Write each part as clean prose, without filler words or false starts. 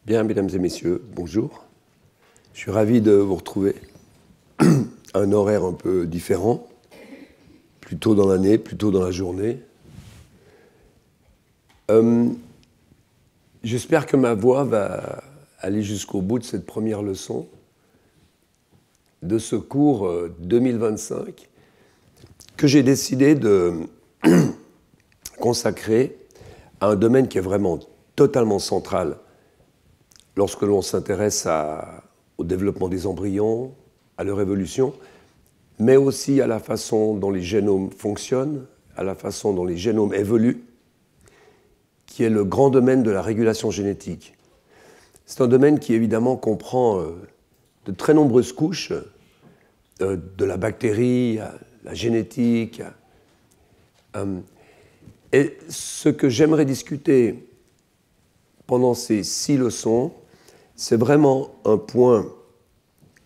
Bien, mesdames et messieurs, bonjour. Je suis ravi de vous retrouver à un horaire un peu différent, plus tôt dans l'année, plus tôt dans la journée. J'espère que ma voix va aller jusqu'au bout de cette première leçon de ce cours 2025 que j'ai décidé de consacrer à un domaine qui est vraiment totalement central lorsque l'on s'intéresse au développement des embryons, à leur évolution, mais aussi à la façon dont les génomes fonctionnent, à la façon dont les génomes évoluent, qui est le grand domaine de la régulation génétique. C'est un domaine qui évidemment comprend de très nombreuses couches, de la bactérie, à la génétique. Et ce que j'aimerais discuter pendant ces 6 leçons, c'est vraiment un point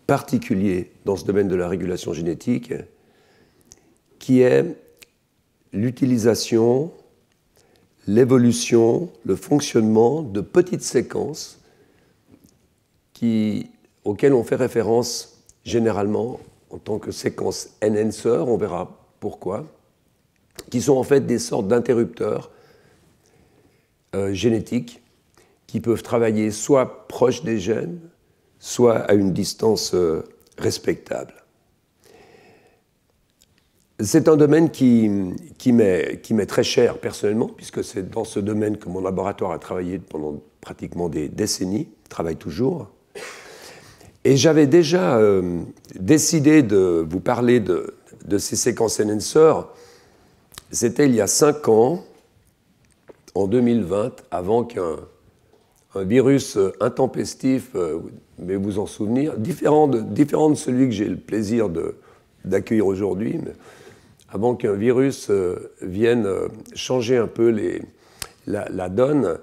particulier dans ce domaine de la régulation génétique, qui est l'utilisation, l'évolution, le fonctionnement de petites séquences auxquelles on fait référence généralement en tant que séquences enhancer, on verra pourquoi, qui sont en fait des sortes d'interrupteurs génétiques qui peuvent travailler soit proche des gènes, soit à une distance respectable. C'est un domaine qui m'est très cher personnellement, puisque c'est dans ce domaine que mon laboratoire a travaillé pendant pratiquement des décennies, travaille toujours. Et j'avais déjà décidé de vous parler de ces séquences enhancer. C'était il y a 5 ans, en 2020, avant qu'un virus intempestif, mais vous en souvenir, différent de celui que j'ai le plaisir d'accueillir aujourd'hui, mais avant qu'un virus vienne changer un peu la donne,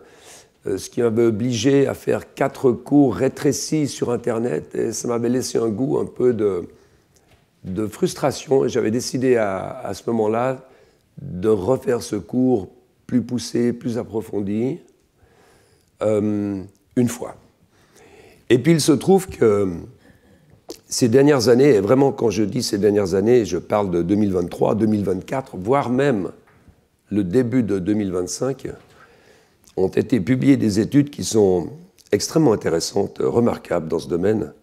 ce qui m'avait obligé à faire 4 cours rétrécis sur Internet, et ça m'avait laissé un goût un peu de frustration, et j'avais décidé à ce moment-là de refaire ce cours plus poussé, plus approfondi, une fois. Et puis il se trouve que ces dernières années, et vraiment quand je dis ces dernières années, je parle de 2023, 2024, voire même le début de 2025, ont été publiées des études qui sont extrêmement intéressantes, remarquables dans ce domaine.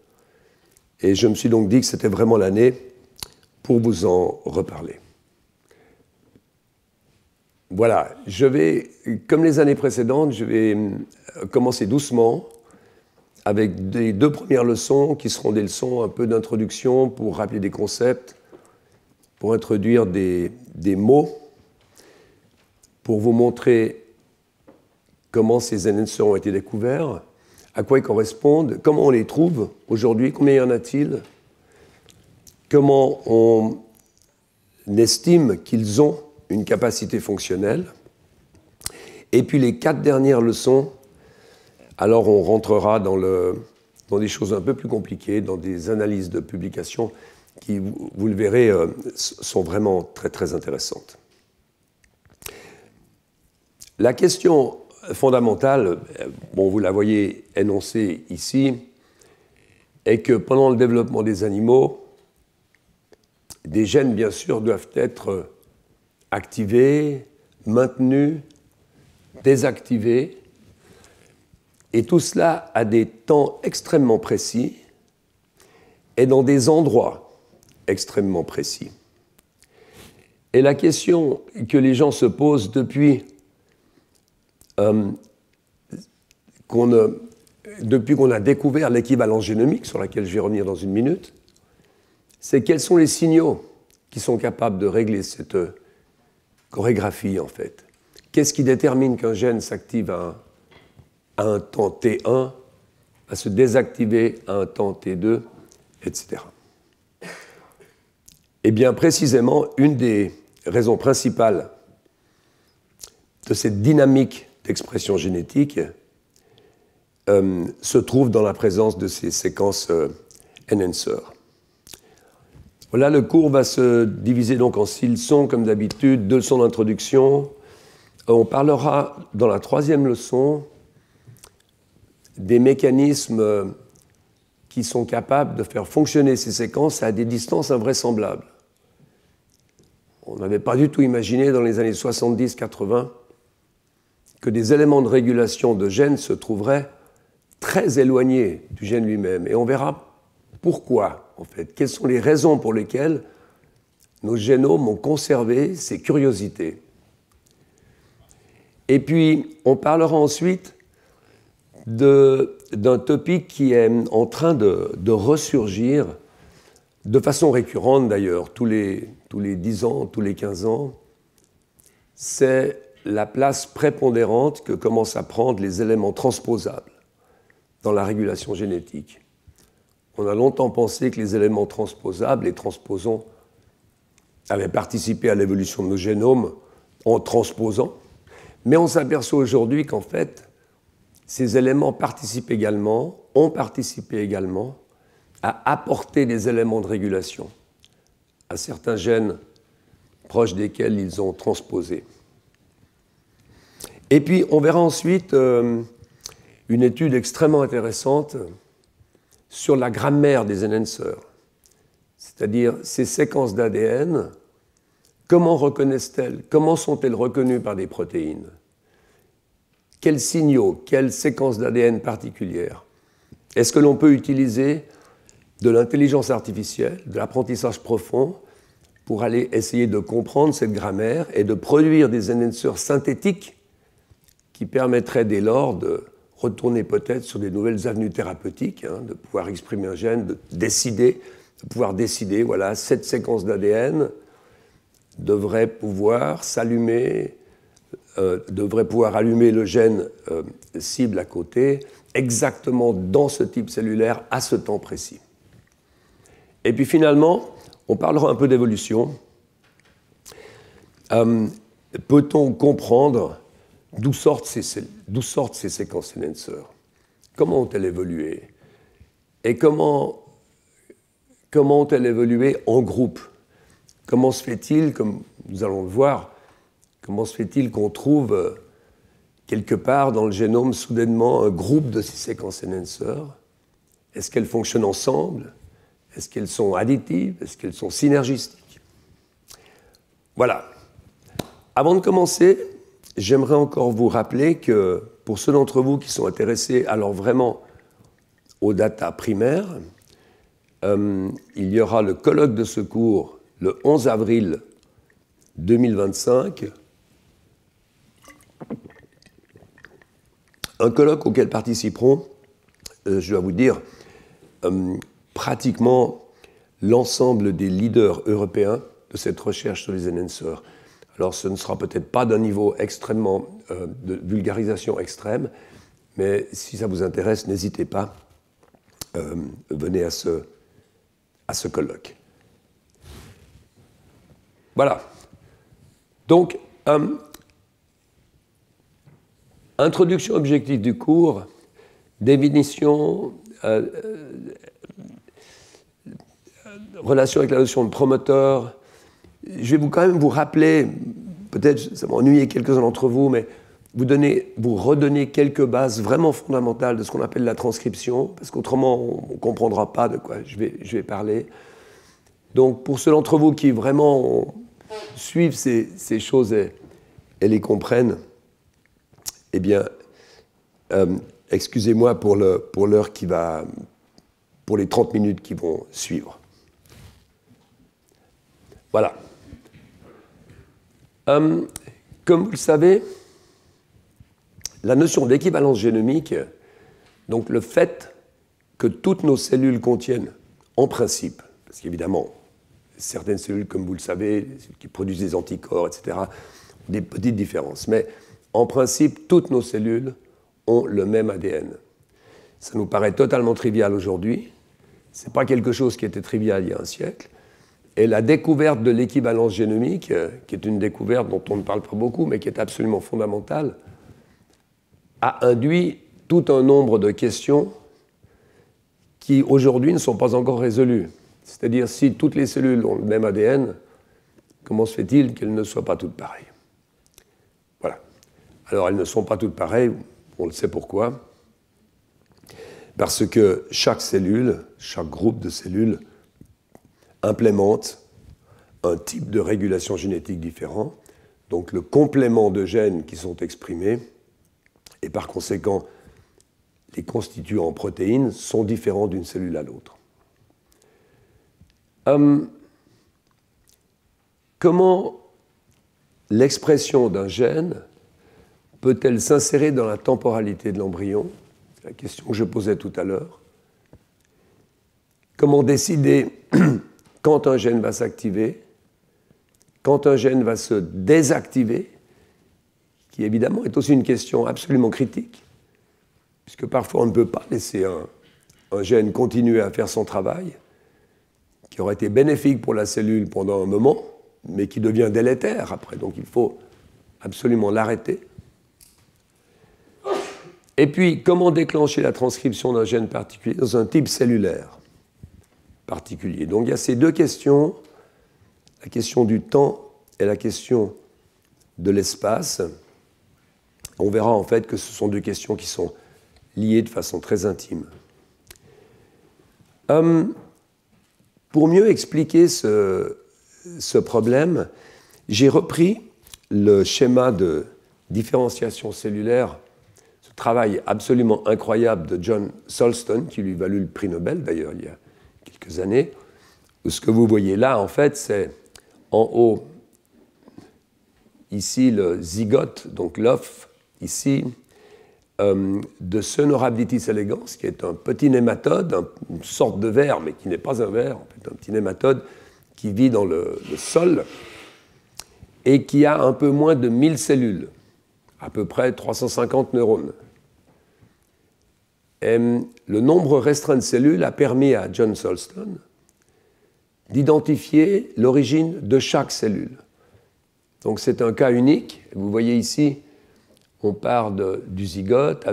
Et je me suis donc dit que c'était vraiment l'année pour vous en reparler. Voilà, je vais, comme les années précédentes, je vais commencer doucement avec les 2 premières leçons qui seront des leçons un peu d'introduction pour rappeler des concepts, pour introduire des mots, pour vous montrer comment ces enhancers ont été découverts, à quoi ils correspondent, comment on les trouve aujourd'hui, combien y en a-t-il, comment on estime qu'ils ont une capacité fonctionnelle. Et puis les 4 dernières leçons, alors on rentrera dans des choses un peu plus compliquées, dans des analyses de publications qui, vous le verrez, sont vraiment très très intéressantes. La question fondamentale, bon, vous la voyez énoncée ici, est que pendant le développement des animaux, des gènes, bien sûr, doivent être activés, maintenus, désactivés, et tout cela à des temps extrêmement précis et dans des endroits extrêmement précis. Et la question que les gens se posent depuis qu'on a découvert l'équivalence génomique, sur laquelle je vais revenir dans une minute, c'est quels sont les signaux qui sont capables de régler cette chorégraphie, en fait. Qu'est-ce qui détermine qu'un gène s'active à un temps T1, va se désactiver à un temps T2, etc. Eh bien, précisément, une des raisons principales de cette dynamique d'expression génétique se trouve dans la présence de ces séquences enhancer. Voilà, le cours va se diviser donc en 6 leçons, comme d'habitude, 2 leçons d'introduction. On parlera dans la 3e leçon des mécanismes qui sont capables de faire fonctionner ces séquences à des distances invraisemblables. On n'avait pas du tout imaginé dans les années 70-80 que des éléments de régulation de gènes se trouveraient très éloignés du gène lui-même. Et on verra pourquoi, en fait. Quelles sont les raisons pour lesquelles nos génomes ont conservé ces curiosités. Et puis, on parlera ensuite d'un topic qui est en train de ressurgir de façon récurrente d'ailleurs, tous les 10 ans, tous les 15 ans, c'est la place prépondérante que commencent à prendre les éléments transposables dans la régulation génétique. On a longtemps pensé que les éléments transposables, les transposons, avaient participé à l'évolution de nos génomes en transposant, mais on s'aperçoit aujourd'hui qu'en fait, ces éléments ont participé également à apporter des éléments de régulation à certains gènes proches desquels ils ont transposé. Et puis, on verra ensuite une étude extrêmement intéressante sur la grammaire des enhancers, c'est-à-dire ces séquences d'ADN, comment reconnaissent-elles, comment sont-elles reconnues par des protéines? Quels signaux, quelles séquences d'ADN particulières? Est-ce que l'on peut utiliser de l'intelligence artificielle, de l'apprentissage profond, pour aller essayer de comprendre cette grammaire et de produire des enhancers synthétiques qui permettraient dès lors de retourner peut-être sur des nouvelles avenues thérapeutiques, de pouvoir exprimer un gène, de pouvoir décider, voilà, cette séquence d'ADN devrait pouvoir s'allumer, devrait pouvoir allumer le gène cible à côté, exactement dans ce type cellulaire, à ce temps précis. Et puis finalement, on parlera un peu d'évolution. Peut-on comprendre d'où sortent ces séquences enhancers? Comment ont-elles évolué? Et comment ont-elles évolué en groupe? Comment se fait-il, comme nous allons le voir, comment se fait-il qu'on trouve quelque part dans le génome soudainement un groupe de ces séquences enhancers? Est-ce qu'elles fonctionnent ensemble? Est-ce qu'elles sont additives? Est-ce qu'elles sont synergistiques? Voilà. Avant de commencer, j'aimerais encore vous rappeler que pour ceux d'entre vous qui sont intéressés alors vraiment aux data primaires, il y aura le colloque de secours le 11 avril 2025, un colloque auquel participeront, je dois vous dire, pratiquement l'ensemble des leaders européens de cette recherche sur les enhancers. Alors ce ne sera peut-être pas d'un niveau extrêmement de vulgarisation extrême, mais si ça vous intéresse, n'hésitez pas, venez à ce colloque. Voilà. Donc, introduction objective du cours, définition, relation avec la notion de promoteur. Je vais quand même vous rappeler, peut-être ça va ennuyer quelques-uns d'entre vous, mais vous redonner quelques bases vraiment fondamentales de ce qu'on appelle la transcription, parce qu'autrement on ne comprendra pas de quoi je vais parler. Donc pour ceux d'entre vous qui vraiment suivent ces choses et les comprennent, eh bien, excusez-moi pour l'heure qui va, pour les 30 minutes qui vont suivre. Voilà. Comme vous le savez, la notion d'équivalence génomique, donc le fait que toutes nos cellules contiennent, en principe, parce qu'évidemment, certaines cellules, comme vous le savez, qui produisent des anticorps, etc., ont des petites différences, mais en principe, toutes nos cellules ont le même ADN. Ça nous paraît totalement trivial aujourd'hui. Ce n'est pas quelque chose qui était trivial il y a un siècle. Et la découverte de l'équivalence génomique, qui est une découverte dont on ne parle pas beaucoup, mais qui est absolument fondamentale, a induit tout un nombre de questions qui, aujourd'hui, ne sont pas encore résolues. C'est-à-dire, si toutes les cellules ont le même ADN, comment se fait-il qu'elles ne soient pas toutes pareilles? Voilà. Alors, elles ne sont pas toutes pareilles, on le sait pourquoi. Parce que chaque cellule, chaque groupe de cellules implémente un type de régulation génétique différent. Donc le complément de gènes qui sont exprimés, et par conséquent, les constituants en protéines sont différents d'une cellule à l'autre. Comment l'expression d'un gène peut-elle s'insérer dans la temporalité de l'embryon? C'est la question que je posais tout à l'heure. Comment décider quand un gène va s'activer, quand un gène va se désactiver, qui évidemment est aussi une question absolument critique, puisque parfois on ne peut pas laisser un gène continuer à faire son travail, qui aurait été bénéfique pour la cellule pendant un moment, mais qui devient délétère après. Donc il faut absolument l'arrêter. Et puis, comment déclencher la transcription d'un gène particulier dans un type cellulaire particulier? Donc il y a ces deux questions, la question du temps et la question de l'espace. On verra en fait que ce sont deux questions qui sont liées de façon très intime. Pour mieux expliquer ce problème, j'ai repris le schéma de différenciation cellulaire, ce travail absolument incroyable de John Solston, qui lui valut le prix Nobel d'ailleurs il y a quelques années. Ce que vous voyez là, en fait, c'est en haut, ici le zygote, donc l'œuf, ici, de Cenorhabditis elegans, qui est un petit nématode, une sorte de ver, mais qui n'est pas un ver, en fait, un petit nématode qui vit dans le sol et qui a un peu moins de 1000 cellules, à peu près 350 neurones. Et le nombre restreint de cellules a permis à John Solston d'identifier l'origine de chaque cellule. Donc c'est un cas unique. Vous voyez ici, on part du zygote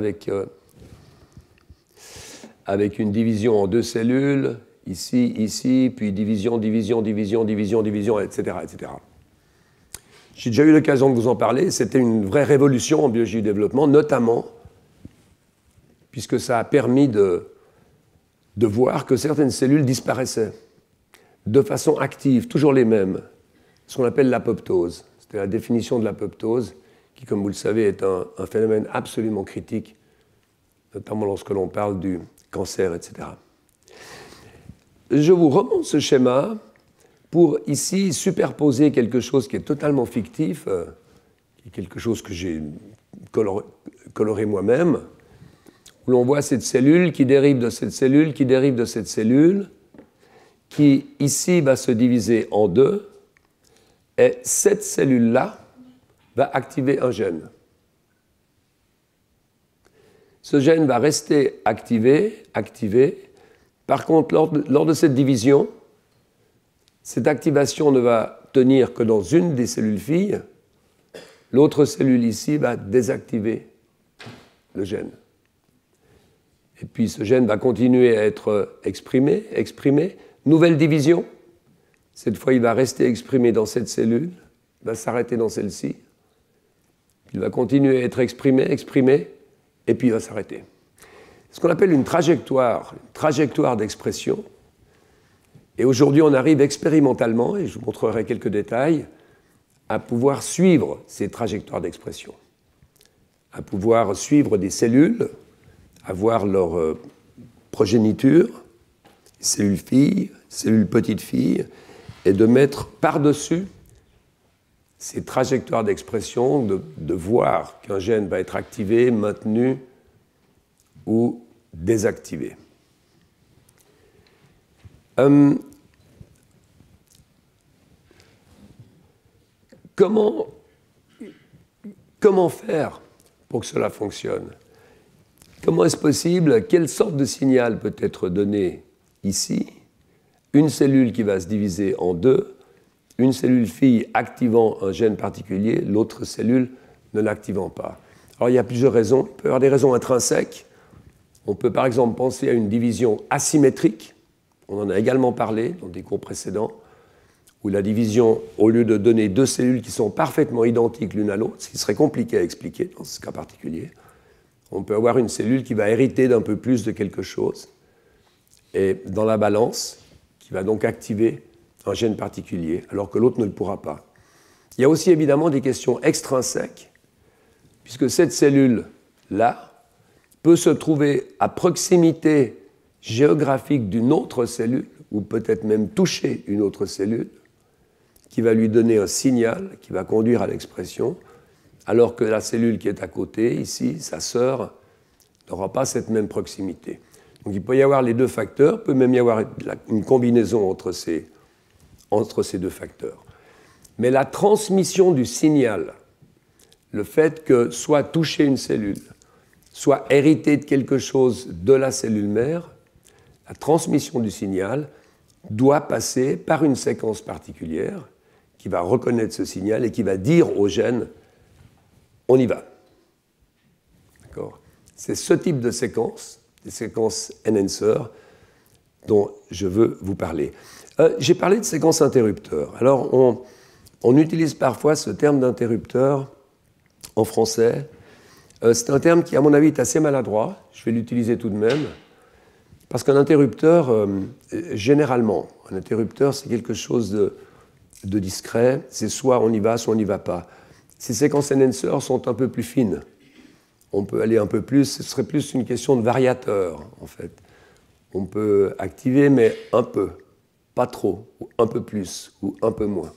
avec une division en deux cellules, ici, puis division, etc., etc. J'ai déjà eu l'occasion de vous en parler. C'était une vraie révolution en biologie du développement, notamment puisque ça a permis de voir que certaines cellules disparaissaient de façon active, toujours les mêmes, ce qu'on appelle l'apoptose. C'était la définition de l'apoptose, qui, comme vous le savez, est un phénomène absolument critique, notamment lorsque l'on parle du cancer, etc. Je vous remonte ce schéma pour ici superposer quelque chose qui est totalement fictif, qui est quelque chose que j'ai coloré moi-même, où l'on voit cette cellule qui dérive de cette cellule, qui dérive de cette cellule, qui ici va se diviser en deux, et cette cellule-là va activer un gène. Ce gène va rester activé. Par contre, lors de cette division, cette activation ne va tenir que dans une des cellules filles. L'autre cellule ici va désactiver le gène. Et puis ce gène va continuer à être exprimé. Nouvelle division. Cette fois, il va rester exprimé dans cette cellule, il va s'arrêter dans celle-ci. Il va continuer à être exprimé, et puis il va s'arrêter. Ce qu'on appelle une trajectoire d'expression. Et aujourd'hui, on arrive expérimentalement, et je vous montrerai quelques détails, à pouvoir suivre ces trajectoires d'expression, à pouvoir suivre des cellules, à voir leur progéniture, cellules filles, cellules petites filles, et de mettre par-dessus ces trajectoires d'expression, de voir qu'un gène va être activé, maintenu ou désactivé. Comment faire pour que cela fonctionne? Comment est-ce possible? Quelle sorte de signal peut être donné ici? Une cellule qui va se diviser en deux, une cellule fille activant un gène particulier, l'autre cellule ne l'activant pas. Alors il y a plusieurs raisons. Il peut y avoir des raisons intrinsèques. On peut par exemple penser à une division asymétrique. On en a également parlé dans des cours précédents, où la division, au lieu de donner deux cellules qui sont parfaitement identiques l'une à l'autre, ce qui serait compliqué à expliquer dans ce cas particulier, On peut avoir une cellule qui va hériter d'un peu plus de quelque chose, et dans la balance, qui va donc activer un gène particulier, alors que l'autre ne le pourra pas. Il y a aussi évidemment des questions extrinsèques, puisque cette cellule-là peut se trouver à proximité géographique d'une autre cellule, ou peut-être même toucher une autre cellule, qui va lui donner un signal qui va conduire à l'expression, alors que la cellule qui est à côté, ici, sa sœur, n'aura pas cette même proximité. Donc il peut y avoir les deux facteurs, il peut même y avoir une combinaison entre ces deux facteurs. Mais la transmission du signal, le fait que soit toucher une cellule, soit hériter de quelque chose de la cellule mère, la transmission du signal doit passer par une séquence particulière qui va reconnaître ce signal et qui va dire au gène « on y va ». D'accord ? C'est ce type de séquence, des séquences enhancer, dont je veux vous parler. J'ai parlé de séquences interrupteurs. Alors, on utilise parfois ce terme d'interrupteur en français. C'est un terme qui, à mon avis, est assez maladroit. Je vais l'utiliser tout de même. Parce qu'un interrupteur, généralement, un interrupteur, c'est quelque chose de discret. C'est soit on y va, soit on n'y va pas. Ces séquences enhancer sont un peu plus fines. On peut aller un peu plus, ce serait plus une question de variateur, en fait. On peut activer, mais un peu, pas trop, ou un peu plus, ou un peu moins.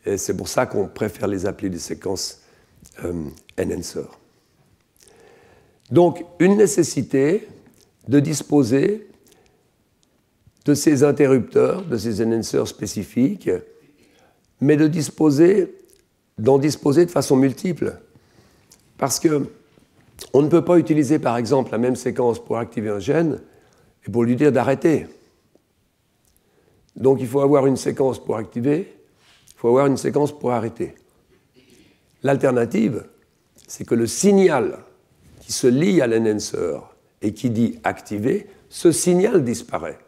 Et c'est pour ça qu'on préfère les appeler des séquences enhancer. Donc, une nécessité de disposer de ces interrupteurs, de ces enhancers spécifiques, mais d'en disposer de façon multiple. Parce qu'on ne peut pas utiliser, par exemple, la même séquence pour activer un gène et pour lui dire d'arrêter. Donc il faut avoir une séquence pour activer, il faut avoir une séquence pour arrêter. L'alternative, c'est que le signal qui se lie à l'enhancer et qui dit activer, ce signal disparaît.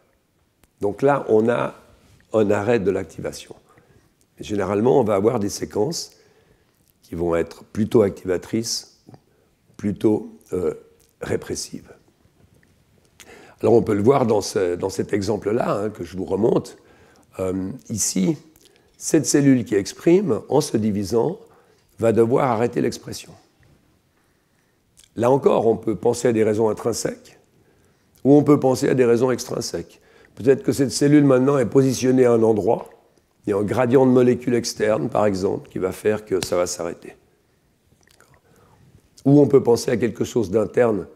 Donc là, on a un arrêt de l'activation. Généralement, on va avoir des séquences qui vont être plutôt activatrices, plutôt répressives. Alors on peut le voir dans cet exemple-là, que je vous remonte. Ici, cette cellule qui exprime, en se divisant, va devoir arrêter l'expression. Là encore, on peut penser à des raisons intrinsèques, ou on peut penser à des raisons extrinsèques. Peut-être que cette cellule maintenant est positionnée à un endroit, il y a un gradient de molécules externes, par exemple, qui va faire que ça va s'arrêter. Ou on peut penser à quelque chose d'interne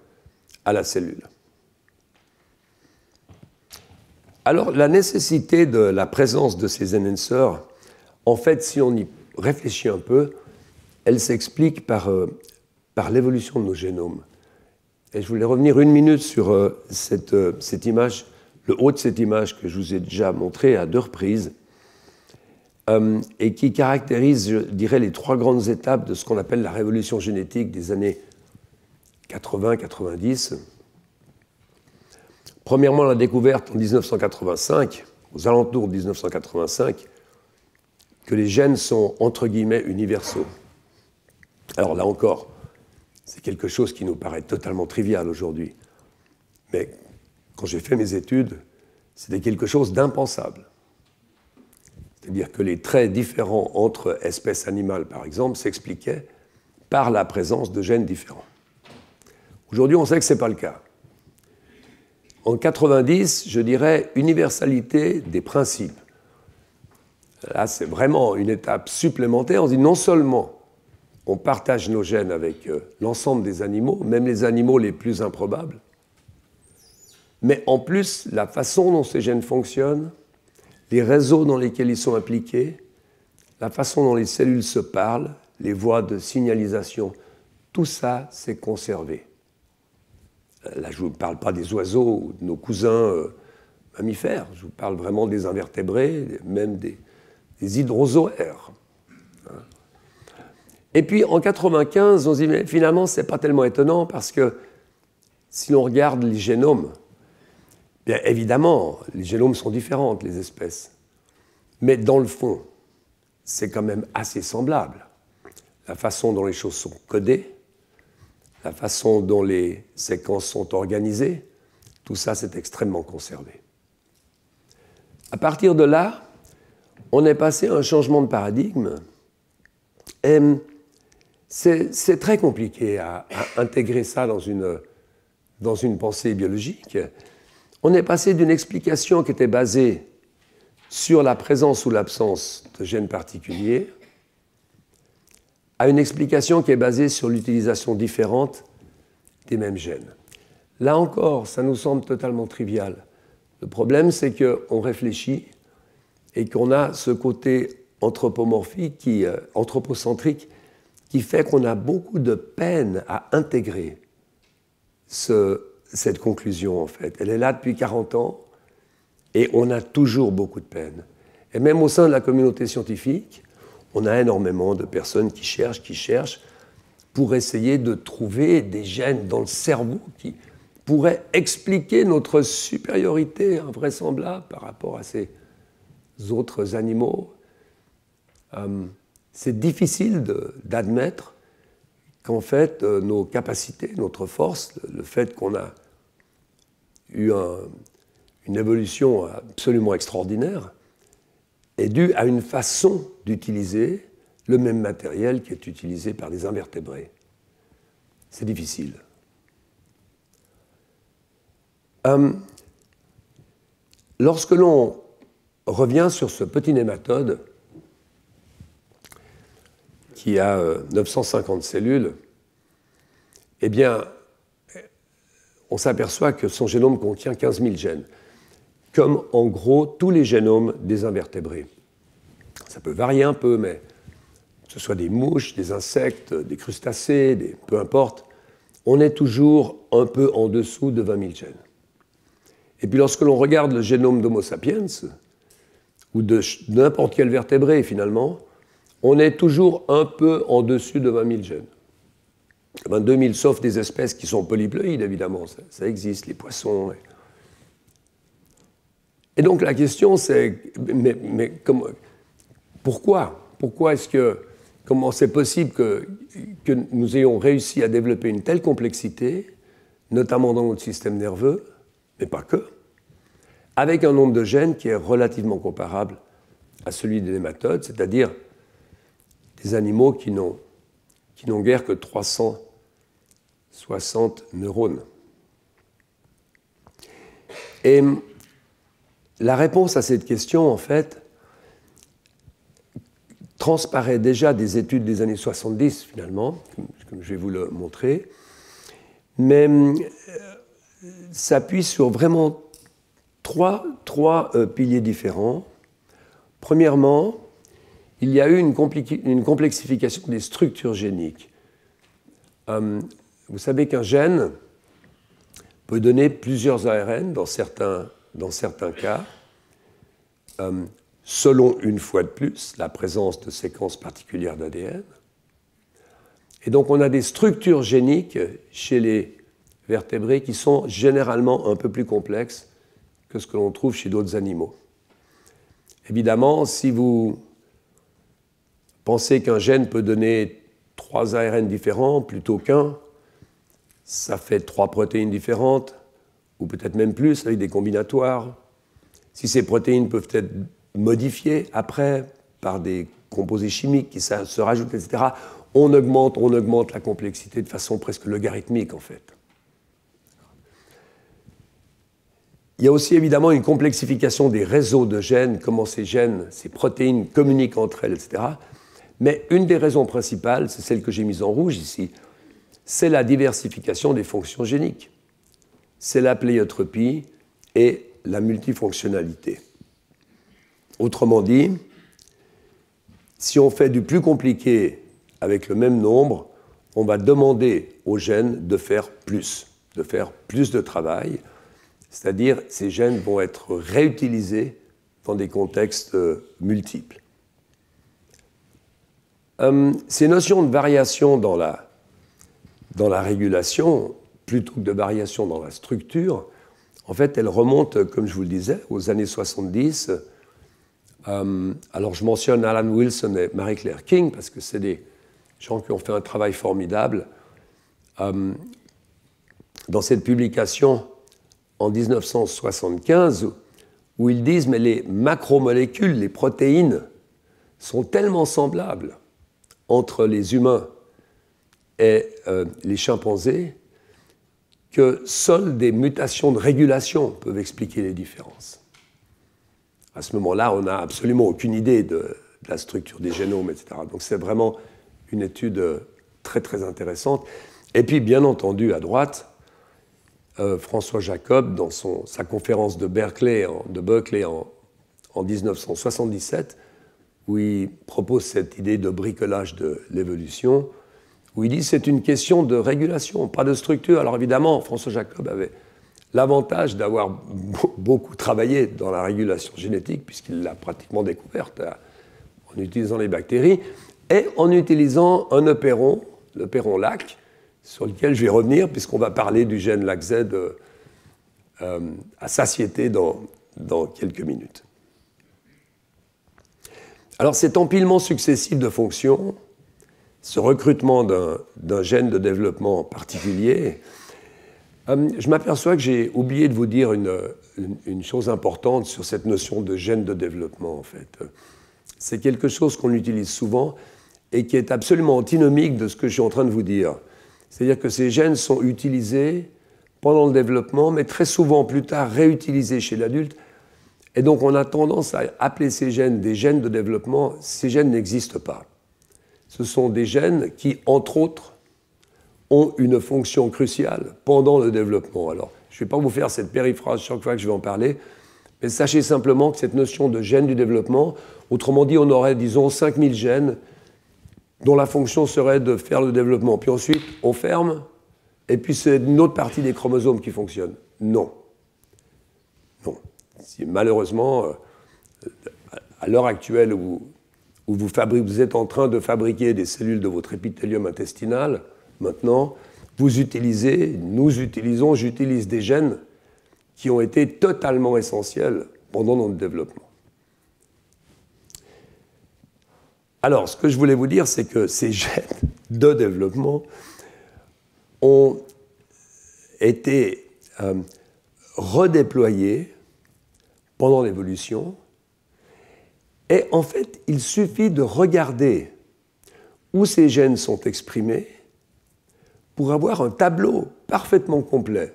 à la cellule. Alors, la nécessité de la présence de ces enhancers, en fait, si on y réfléchit un peu, elle s'explique par l'évolution de nos génomes. Et je voulais revenir une minute sur cette image, le haut de cette image que je vous ai déjà montré à 2 reprises, et qui caractérise, je dirais, les 3 grandes étapes de ce qu'on appelle la révolution génétique des années 80-90. Premièrement, la découverte en 1985, aux alentours de 1985, que les gènes sont, entre guillemets, universaux. Alors là encore, c'est quelque chose qui nous paraît totalement trivial aujourd'hui. Mais quand j'ai fait mes études, c'était quelque chose d'impensable. C'est-à-dire que les traits différents entre espèces animales, par exemple, s'expliquaient par la présence de gènes différents. Aujourd'hui, on sait que ce n'est pas le cas. En 90, je dirais universalité des principes. Là, c'est vraiment une étape supplémentaire. On dit non seulement on partage nos gènes avec l'ensemble des animaux, même les animaux les plus improbables, mais en plus, la façon dont ces gènes fonctionnent, les réseaux dans lesquels ils sont impliqués, la façon dont les cellules se parlent, les voies de signalisation, tout ça s'est conservé. Là, je ne vous parle pas des oiseaux ou de nos cousins mammifères, je vous parle vraiment des invertébrés, même des hydrozoaires. Et puis en 1995, on se dit, mais finalement, ce n'est pas tellement étonnant parce que si l'on regarde les génomes, bien évidemment, les génomes sont différents, les espèces. Mais dans le fond, c'est quand même assez semblable. La façon dont les choses sont codées, la façon dont les séquences sont organisées, tout ça c'est extrêmement conservé. À partir de là, on est passé à un changement de paradigme. Et c'est très compliqué à intégrer ça dans une pensée biologique. On est passé d'une explication qui était basée sur la présence ou l'absence de gènes particuliers à une explication qui est basée sur l'utilisation différente des mêmes gènes. Là encore, ça nous semble totalement trivial. Le problème, c'est qu'on réfléchit et qu'on a ce côté anthropocentrique qui fait qu'on a beaucoup de peine à intégrer cette conclusion, en fait. Elle est là depuis 40 ans et on a toujours beaucoup de peine. Et même au sein de la communauté scientifique, on a énormément de personnes qui cherchent pour essayer de trouver des gènes dans le cerveau qui pourraient expliquer notre supériorité invraisemblable par rapport à ces autres animaux. C'est difficile d'admettre qu'en fait, nos capacités, notre force, le fait qu'on a eu une évolution absolument extraordinaire, est due à une façon d'utiliser le même matériel qui est utilisé par les invertébrés. C'est difficile. Lorsque l'on revient sur ce petit nématode qui a 950 cellules, eh bien, on s'aperçoit que son génome contient 15 000 gènes, comme en gros tous les génomes des invertébrés. Ça peut varier un peu, mais que ce soit des mouches, des insectes, des crustacés, peu importe, on est toujours un peu en dessous de 20 000 gènes. Et puis lorsque l'on regarde le génome d'Homo sapiens, ou de n'importe quel vertébré finalement, on est toujours un peu en dessus de 20 000 gènes. 22 000, sauf des espèces qui sont polyploïdes, évidemment, ça existe, les poissons. Et donc la question c'est, mais pourquoi comment c'est possible que nous ayons réussi à développer une telle complexité, notamment dans notre système nerveux, mais pas que, avec un nombre de gènes qui est relativement comparable à celui des nématodes, c'est-à-dire des animaux qui n'ont guère que 360 neurones. Et la réponse à cette question, en fait, transparaît déjà des études des années 70, finalement, comme je vais vous le montrer, mais s'appuie sur vraiment trois piliers différents. Premièrement, il y a eu une complexification des structures géniques. Vous savez qu'un gène peut donner plusieurs ARN dans certains cas, selon, une fois de plus, la présence de séquences particulières d'ADN. Et donc on a des structures géniques chez les vertébrés qui sont généralement un peu plus complexes que ce que l'on trouve chez d'autres animaux. Évidemment, si vous pensez qu'un gène peut donner 3 ARN différents plutôt qu'un, ça fait 3 protéines différentes, ou peut-être même plus, avec des combinatoires. Si ces protéines peuvent être modifiées après par des composés chimiques qui se rajoutent, etc., on augmente la complexité de façon presque logarithmique, en fait. Il y a aussi évidemment une complexification des réseaux de gènes, comment ces gènes, ces protéines communiquent entre elles, etc. Mais une des raisons principales, c'est celle que j'ai mise en rouge ici, c'est la diversification des fonctions géniques. C'est la pléiotropie et la multifonctionnalité. Autrement dit, si on fait du plus compliqué avec le même nombre, on va demander aux gènes de faire plus de travail, c'est-à-dire ces gènes vont être réutilisés dans des contextes multiples. Ces notions de variation dans la régulation, plutôt que de variation dans la structure, en fait, elles remontent, comme je vous le disais, aux années 70. Alors, je mentionne Alan Wilson et Marie-Claire King, parce que c'est des gens qui ont fait un travail formidable dans cette publication en 1975, où ils disent mais les macromolécules, les protéines, sont tellement semblables entre les humains et les chimpanzés que seules des mutations de régulation peuvent expliquer les différences. À ce moment-là, on n'a absolument aucune idée de la structure des génomes, etc. Donc c'est vraiment une étude très très intéressante. Et puis bien entendu, à droite, François Jacob, dans sa conférence de Berkeley en 1977, où il propose cette idée de bricolage de l'évolution, où il dit que c'est une question de régulation, pas de structure. Alors évidemment, François Jacob avait l'avantage d'avoir beaucoup travaillé dans la régulation génétique, puisqu'il l'a pratiquement découverte en utilisant les bactéries, et en utilisant un opéron, l'opéron LAC, sur lequel je vais revenir, puisqu'on va parler du gène LAC-Z à satiété dans quelques minutes. Alors cet empilement successif de fonctions, ce recrutement d'un gène de développement particulier, je m'aperçois que j'ai oublié de vous dire une chose importante sur cette notion de gène de développement, en fait. C'est quelque chose qu'on utilise souvent et qui est absolument antinomique de ce que je suis en train de vous dire. C'est-à-dire que ces gènes sont utilisés pendant le développement, mais très souvent plus tard réutilisés chez l'adulte. Et donc on a tendance à appeler ces gènes des gènes de développement. Ces gènes n'existent pas. Ce sont des gènes qui, entre autres, ont une fonction cruciale pendant le développement. Alors, je ne vais pas vous faire cette périphrase chaque fois que je vais en parler, mais sachez simplement que cette notion de gène du développement, autrement dit, on aurait, disons, 5000 gènes dont la fonction serait de faire le développement. Puis ensuite, on ferme, et puis c'est une autre partie des chromosomes qui fonctionne. Non. Non. Malheureusement, à l'heure actuelle où vous êtes en train de fabriquer des cellules de votre épithélium intestinal, maintenant, j'utilise des gènes qui ont été totalement essentiels pendant notre développement. Alors, ce que je voulais vous dire, c'est que ces gènes de développement ont été redéployés pendant l'évolution. Et en fait, il suffit de regarder où ces gènes sont exprimés pour avoir un tableau parfaitement complet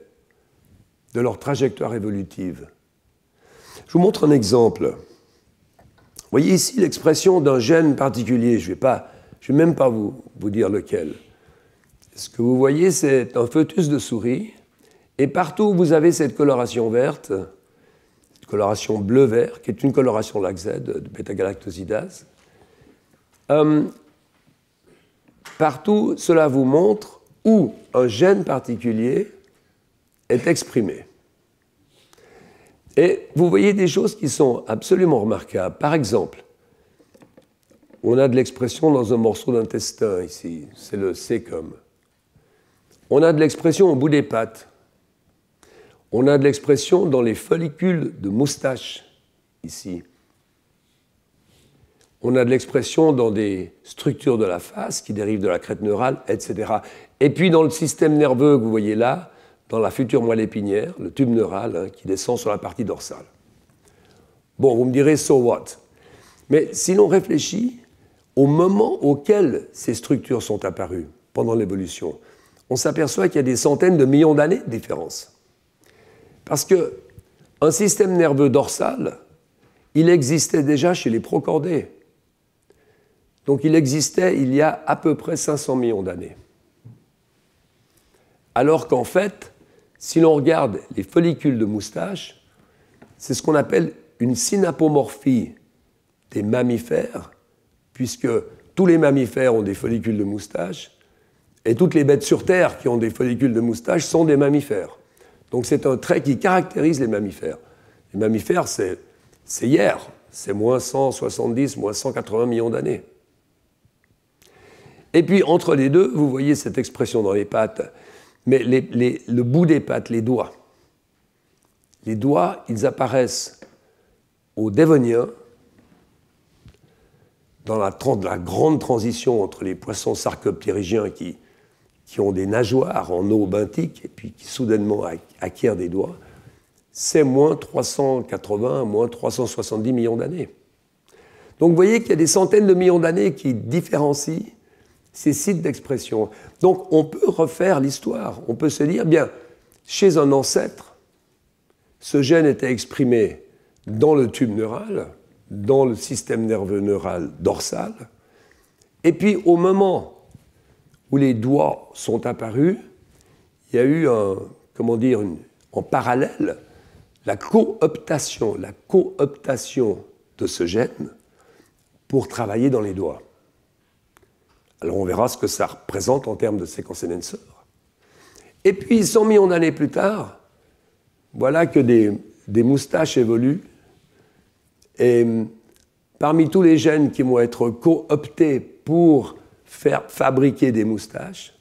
de leur trajectoire évolutive. Je vous montre un exemple. Vous voyez ici l'expression d'un gène particulier. Je ne vais même pas vous dire lequel. Ce que vous voyez, c'est un fœtus de souris. Et partout où vous avez cette coloration verte, cette coloration bleu-vert, qui est une coloration LAC-Z de bêta-galactosidase, partout, cela vous montre où un gène particulier est exprimé. Et vous voyez des choses qui sont absolument remarquables. Par exemple, on a de l'expression dans un morceau d'intestin ici, c'est le cécum. On a de l'expression au bout des pattes. On a de l'expression dans les follicules de moustache ici. On a de l'expression dans des structures de la face qui dérivent de la crête neurale, etc. Et puis dans le système nerveux que vous voyez là, dans la future moelle épinière, le tube neural qui descend sur la partie dorsale. Bon, vous me direz, so what? Mais si l'on réfléchit au moment auquel ces structures sont apparues pendant l'évolution, on s'aperçoit qu'il y a des centaines de millions d'années de différence. Parce qu'un système nerveux dorsal, il existait déjà chez les procordés. Donc il existait il y a à peu près 500 millions d'années. Alors qu'en fait, si l'on regarde les follicules de moustache, c'est ce qu'on appelle une synapomorphie des mammifères, puisque tous les mammifères ont des follicules de moustache, et toutes les bêtes sur Terre qui ont des follicules de moustache sont des mammifères. Donc c'est un trait qui caractérise les mammifères. Les mammifères, c'est hier, c'est moins 170, moins 180 millions d'années. Et puis entre les deux, vous voyez cette expression dans les pattes, mais le bout des pattes, les doigts. Les doigts, ils apparaissent au Dévonien, dans la grande transition entre les poissons sarcoptérygiens qui qui ont des nageoires en eau benthique et puis qui soudainement acquièrent des doigts, c'est moins 380, moins 370 millions d'années. Donc vous voyez qu'il y a des centaines de millions d'années qui différencient ces sites d'expression. Donc on peut refaire l'histoire. On peut se dire, bien, chez un ancêtre, ce gène était exprimé dans le tube neural, dans le système nerveux neural dorsal, et puis au moment où les doigts sont apparus, il y a eu en parallèle, la cooptation de ce gène pour travailler dans les doigts. Alors on verra ce que ça représente en termes de séquence Enhancer. Et puis 100 millions d'années plus tard, voilà que des moustaches évoluent, et parmi tous les gènes qui vont être cooptés pour faire fabriquer des moustaches,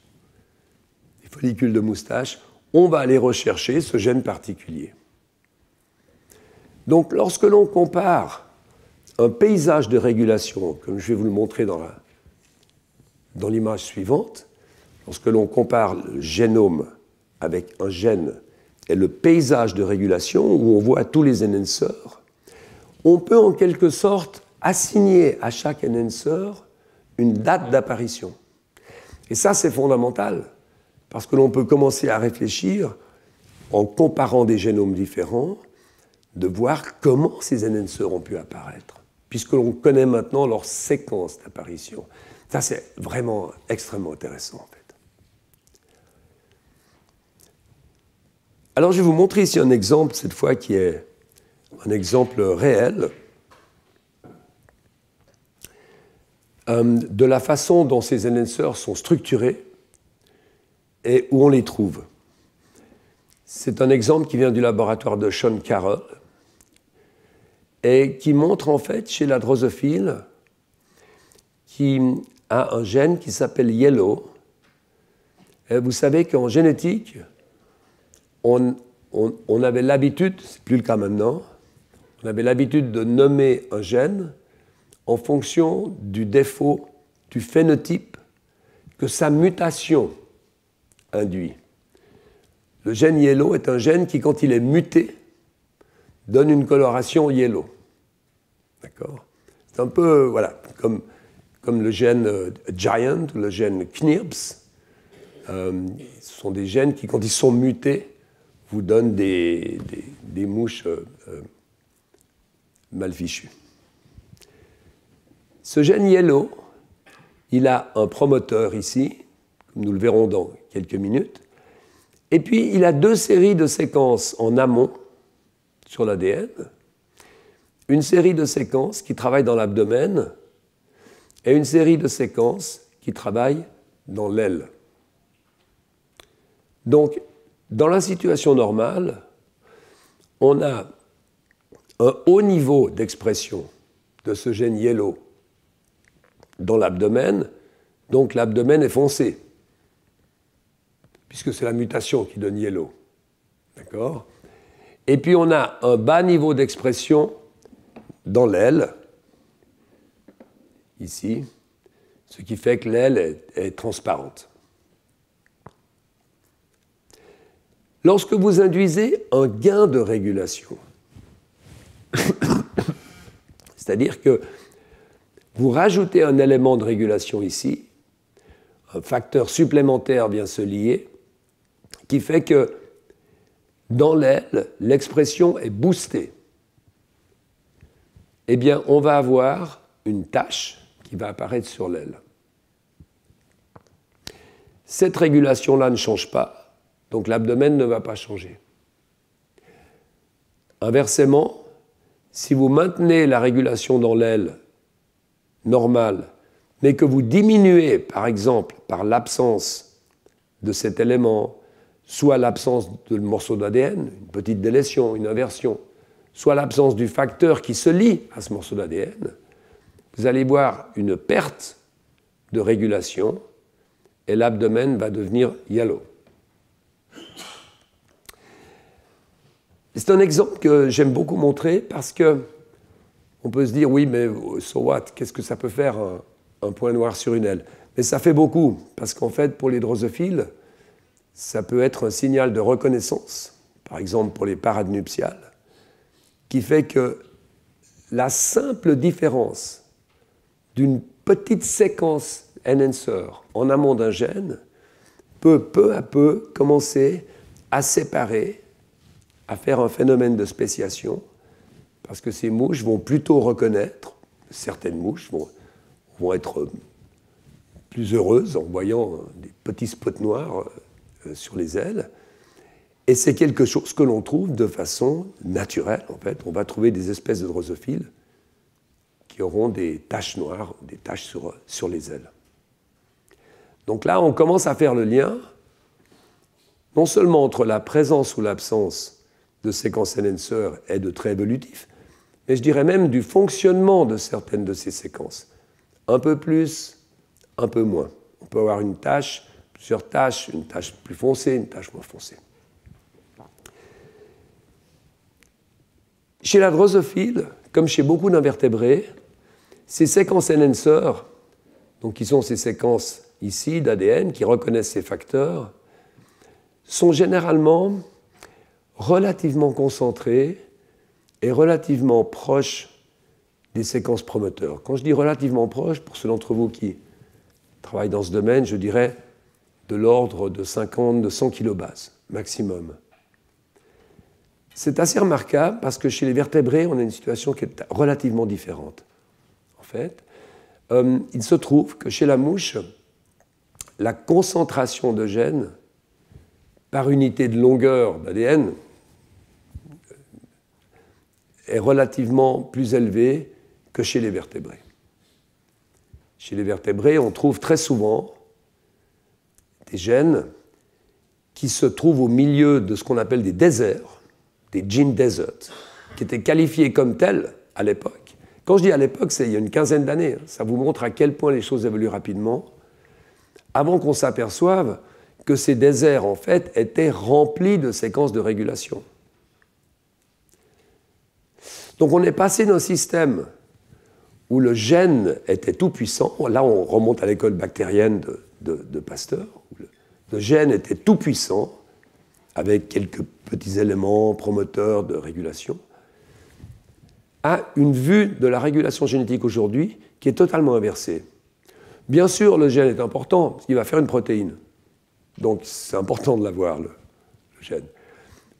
des follicules de moustaches, on va aller rechercher ce gène particulier. Donc lorsque l'on compare un paysage de régulation, comme je vais vous le montrer dans l'image suivante, lorsque l'on compare le génome avec un gène et le paysage de régulation, où on voit tous les enhancers, on peut en quelque sorte assigner à chaque enhancer une date d'apparition. Et ça, c'est fondamental, parce que l'on peut commencer à réfléchir, en comparant des génomes différents, de voir comment ces enhancers ont pu apparaître, puisque l'on connaît maintenant leur séquence d'apparition. Ça, c'est vraiment extrêmement intéressant, en fait. Alors, je vais vous montrer ici un exemple, cette fois, qui est un exemple réel de la façon dont ces enhancers sont structurés et où on les trouve. C'est un exemple qui vient du laboratoire de Sean Carroll et qui montre en fait chez la drosophile qui a un gène qui s'appelle yellow. Et vous savez qu'en génétique, on avait l'habitude, c'est plus le cas maintenant, on avait l'habitude de nommer un gène en fonction du défaut, du phénotype que sa mutation induit. Le gène yellow est un gène qui, quand il est muté, donne une coloration yellow. D'accord ? C'est un peu, voilà, comme le gène giant ou le gène KNIRBS. Ce sont des gènes qui, quand ils sont mutés, vous donnent des mouches mal fichues. Ce gène yellow, il a un promoteur ici, comme nous le verrons dans quelques minutes, et puis il a deux séries de séquences en amont sur l'ADN, une série de séquences qui travaillent dans l'abdomen et une série de séquences qui travaillent dans l'aile. Donc, dans la situation normale, on a un haut niveau d'expression de ce gène yellow dans l'abdomen, donc l'abdomen est foncé, puisque c'est la mutation qui donne yellow. D'accord ? Et puis on a un bas niveau d'expression dans l'aile, ici, ce qui fait que l'aile est transparente. Lorsque vous induisez un gain de régulation, c'est-à-dire que vous rajoutez un élément de régulation ici, un facteur supplémentaire vient se lier, qui fait que dans l'aile, l'expression est boostée. Eh bien, on va avoir une tache qui va apparaître sur l'aile. Cette régulation-là ne change pas, donc l'abdomen ne va pas changer. Inversement, si vous maintenez la régulation dans l'aile normale, mais que vous diminuez, par exemple, par l'absence de cet élément, soit l'absence de morceau d'ADN, une petite délétion, une inversion, soit l'absence du facteur qui se lie à ce morceau d'ADN, vous allez voir une perte de régulation et l'abdomen va devenir yellow. C'est un exemple que j'aime beaucoup montrer parce que on peut se dire, oui, mais so what? Qu'est-ce que ça peut faire un point noir sur une aile? Et ça fait beaucoup, parce qu'en fait, pour les drosophiles, ça peut être un signal de reconnaissance, par exemple pour les parades nuptiales, qui fait que la simple différence d'une petite séquence enhancer en amont d'un gène peut peu à peu commencer à séparer, à faire un phénomène de spéciation, parce que ces mouches vont plutôt reconnaître, certaines mouches vont être plus heureuses en voyant des petits spots noirs sur les ailes, et c'est quelque chose que l'on trouve de façon naturelle, en fait. On va trouver des espèces de drosophiles qui auront des taches noires, des taches sur les ailes. Donc là, on commence à faire le lien, non seulement entre la présence ou l'absence de séquences enhancer et de traits évolutifs, mais je dirais même du fonctionnement de certaines de ces séquences. Un peu plus, un peu moins. On peut avoir une tache, plusieurs taches, une tache plus foncée, une tache moins foncée. Chez la drosophile, comme chez beaucoup d'invertébrés, ces séquences enhancer, donc qui sont ces séquences ici d'ADN qui reconnaissent ces facteurs, sont généralement relativement concentrées et relativement proches des séquences promoteurs. Quand je dis relativement proches, pour ceux d'entre vous qui travaillent dans ce domaine, je dirais de l'ordre de 50, de 100 kilobases maximum. C'est assez remarquable parce que chez les vertébrés, on a une situation qui est relativement différente. En fait, il se trouve que chez la mouche, la concentration de gènes par unité de longueur d'ADN est relativement plus élevée que chez les vertébrés. Chez les vertébrés, on trouve très souvent des gènes qui se trouvent au milieu de ce qu'on appelle des déserts, des gene deserts, qui étaient qualifiés comme tels à l'époque. Quand je dis à l'époque, c'est il y a une quinzaine d'années. Ça vous montre à quel point les choses évoluent rapidement, avant qu'on s'aperçoive que ces déserts, en fait, étaient remplis de séquences de régulation. Donc on est passé d'un système où le gène était tout puissant, là on remonte à l'école bactérienne de Pasteur, où le gène était tout puissant, avec quelques petits éléments promoteurs de régulation, à une vue de la régulation génétique aujourd'hui qui est totalement inversée. Bien sûr, le gène est important, parce qu'il va faire une protéine. Donc c'est important de l'avoir, le gène.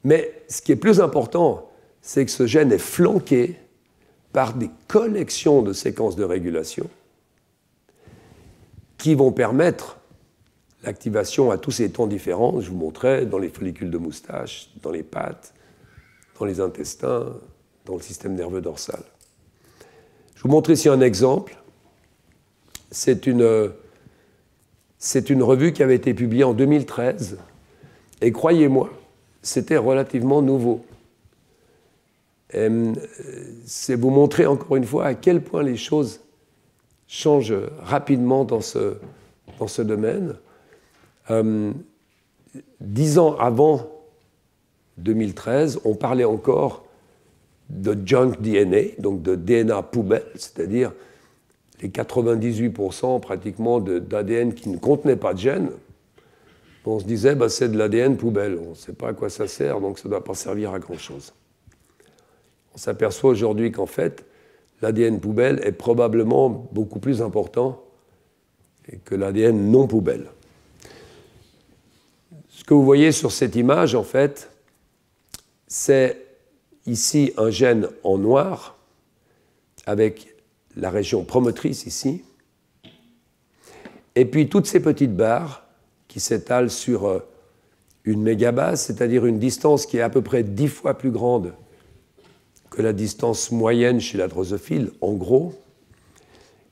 Mais ce qui est plus important, c'est que ce gène est flanqué par des collections de séquences de régulation qui vont permettre l'activation à tous ces temps différents. Je vous montrais dans les follicules de moustache, dans les pattes, dans les intestins, dans le système nerveux dorsal. Je vous montre ici un exemple. C'est une revue qui avait été publiée en 2013. Et croyez-moi, c'était relativement nouveau. C'est vous montrer encore une fois à quel point les choses changent rapidement dans ce domaine. 10 ans avant 2013, on parlait encore de junk DNA, donc de DNA poubelle, c'est-à-dire les 98% pratiquement d'ADN qui ne contenait pas de gènes. On se disait, bah, c'est de l'ADN poubelle, on ne sait pas à quoi ça sert, donc ça ne doit pas servir à grand-chose. On s'aperçoit aujourd'hui qu'en fait, l'ADN poubelle est probablement beaucoup plus important que l'ADN non poubelle. Ce que vous voyez sur cette image, en fait, c'est ici un gène en noir, avec la région promotrice ici, et puis toutes ces petites barres qui s'étalent sur une mégabase, c'est-à-dire une distance qui est à peu près 10 fois plus grande que la distance moyenne chez la drosophile, en gros,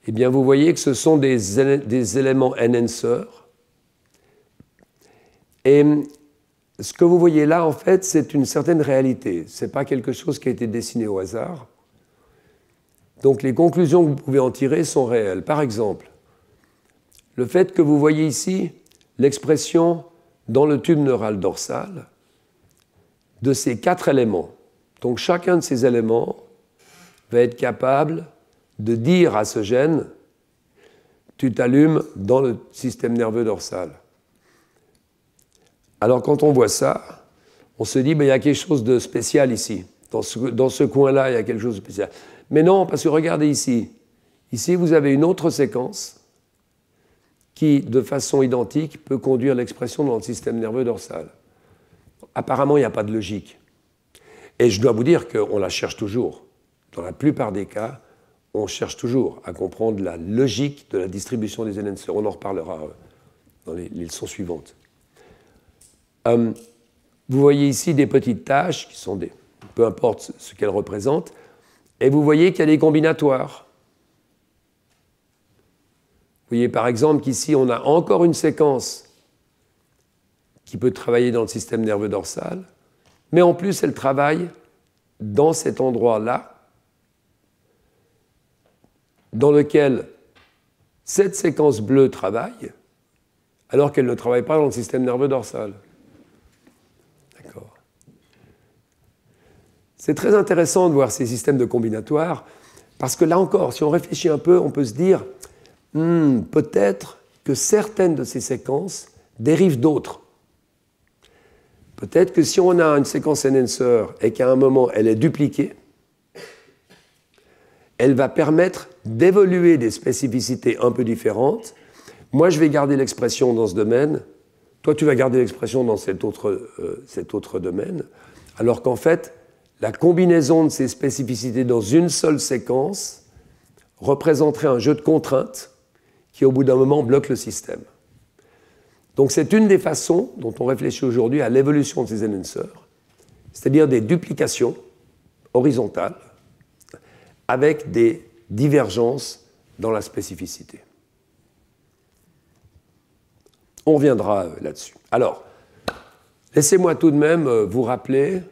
eh bien vous voyez que ce sont des éléments enhancer. Et ce que vous voyez là, en fait, c'est une certaine réalité. Ce n'est pas quelque chose qui a été dessiné au hasard. Donc les conclusions que vous pouvez en tirer sont réelles. Par exemple, le fait que vous voyez ici l'expression dans le tube neural dorsal de ces 4 éléments. Donc chacun de ces éléments va être capable de dire à ce gène tu t'allumes dans le système nerveux dorsal. Alors quand on voit ça, on se dit, il y a quelque chose de spécial ici. Dans ce coin-là, il y a quelque chose de spécial. Mais non, parce que regardez ici. Ici, vous avez une autre séquence qui, de façon identique, peut conduire l'expression dans le système nerveux dorsal. Apparemment, il n'y a pas de logique. Et je dois vous dire qu'on la cherche toujours. Dans la plupart des cas, on cherche toujours à comprendre la logique de la distribution des enhancers. On en reparlera dans les leçons suivantes. Vous voyez ici des petites tâches qui sont des... peu importe ce qu'elles représentent, et vous voyez qu'il y a des combinatoires. Vous voyez par exemple qu'ici, on a encore une séquence qui peut travailler dans le système nerveux dorsal, mais en plus, elle travaille dans cet endroit-là, dans lequel cette séquence bleue travaille, alors qu'elle ne travaille pas dans le système nerveux dorsal. D'accord. C'est très intéressant de voir ces systèmes de combinatoires, parce que là encore, si on réfléchit un peu, on peut se dire, peut-être que certaines de ces séquences dérivent d'autres. Peut-être que si on a une séquence enhancer et qu'à un moment elle est dupliquée, elle va permettre d'évoluer des spécificités un peu différentes. Moi, je vais garder l'expression dans ce domaine. Toi, tu vas garder l'expression dans cet autre domaine. Alors qu'en fait, la combinaison de ces spécificités dans une seule séquence représenterait un jeu de contraintes qui, au bout d'un moment, bloque le système. Donc, c'est une des façons dont on réfléchit aujourd'hui à l'évolution de ces enhancers, c'est-à-dire des duplications horizontales avec des divergences dans la spécificité. On reviendra là-dessus. Alors, laissez-moi tout de même vous rappeler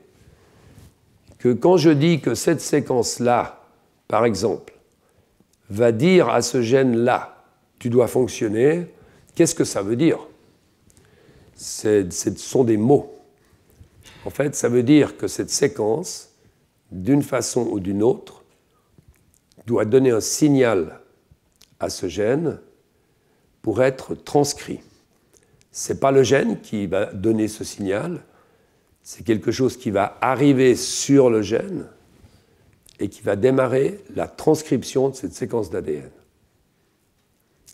que quand je dis que cette séquence-là, par exemple, va dire à ce gène-là, tu dois fonctionner, qu'est-ce que ça veut dire? Ce sont des mots. En fait, ça veut dire que cette séquence, d'une façon ou d'une autre, doit donner un signal à ce gène pour être transcrit. Ce n'est pas le gène qui va donner ce signal, c'est quelque chose qui va arriver sur le gène et qui va démarrer la transcription de cette séquence d'ADN.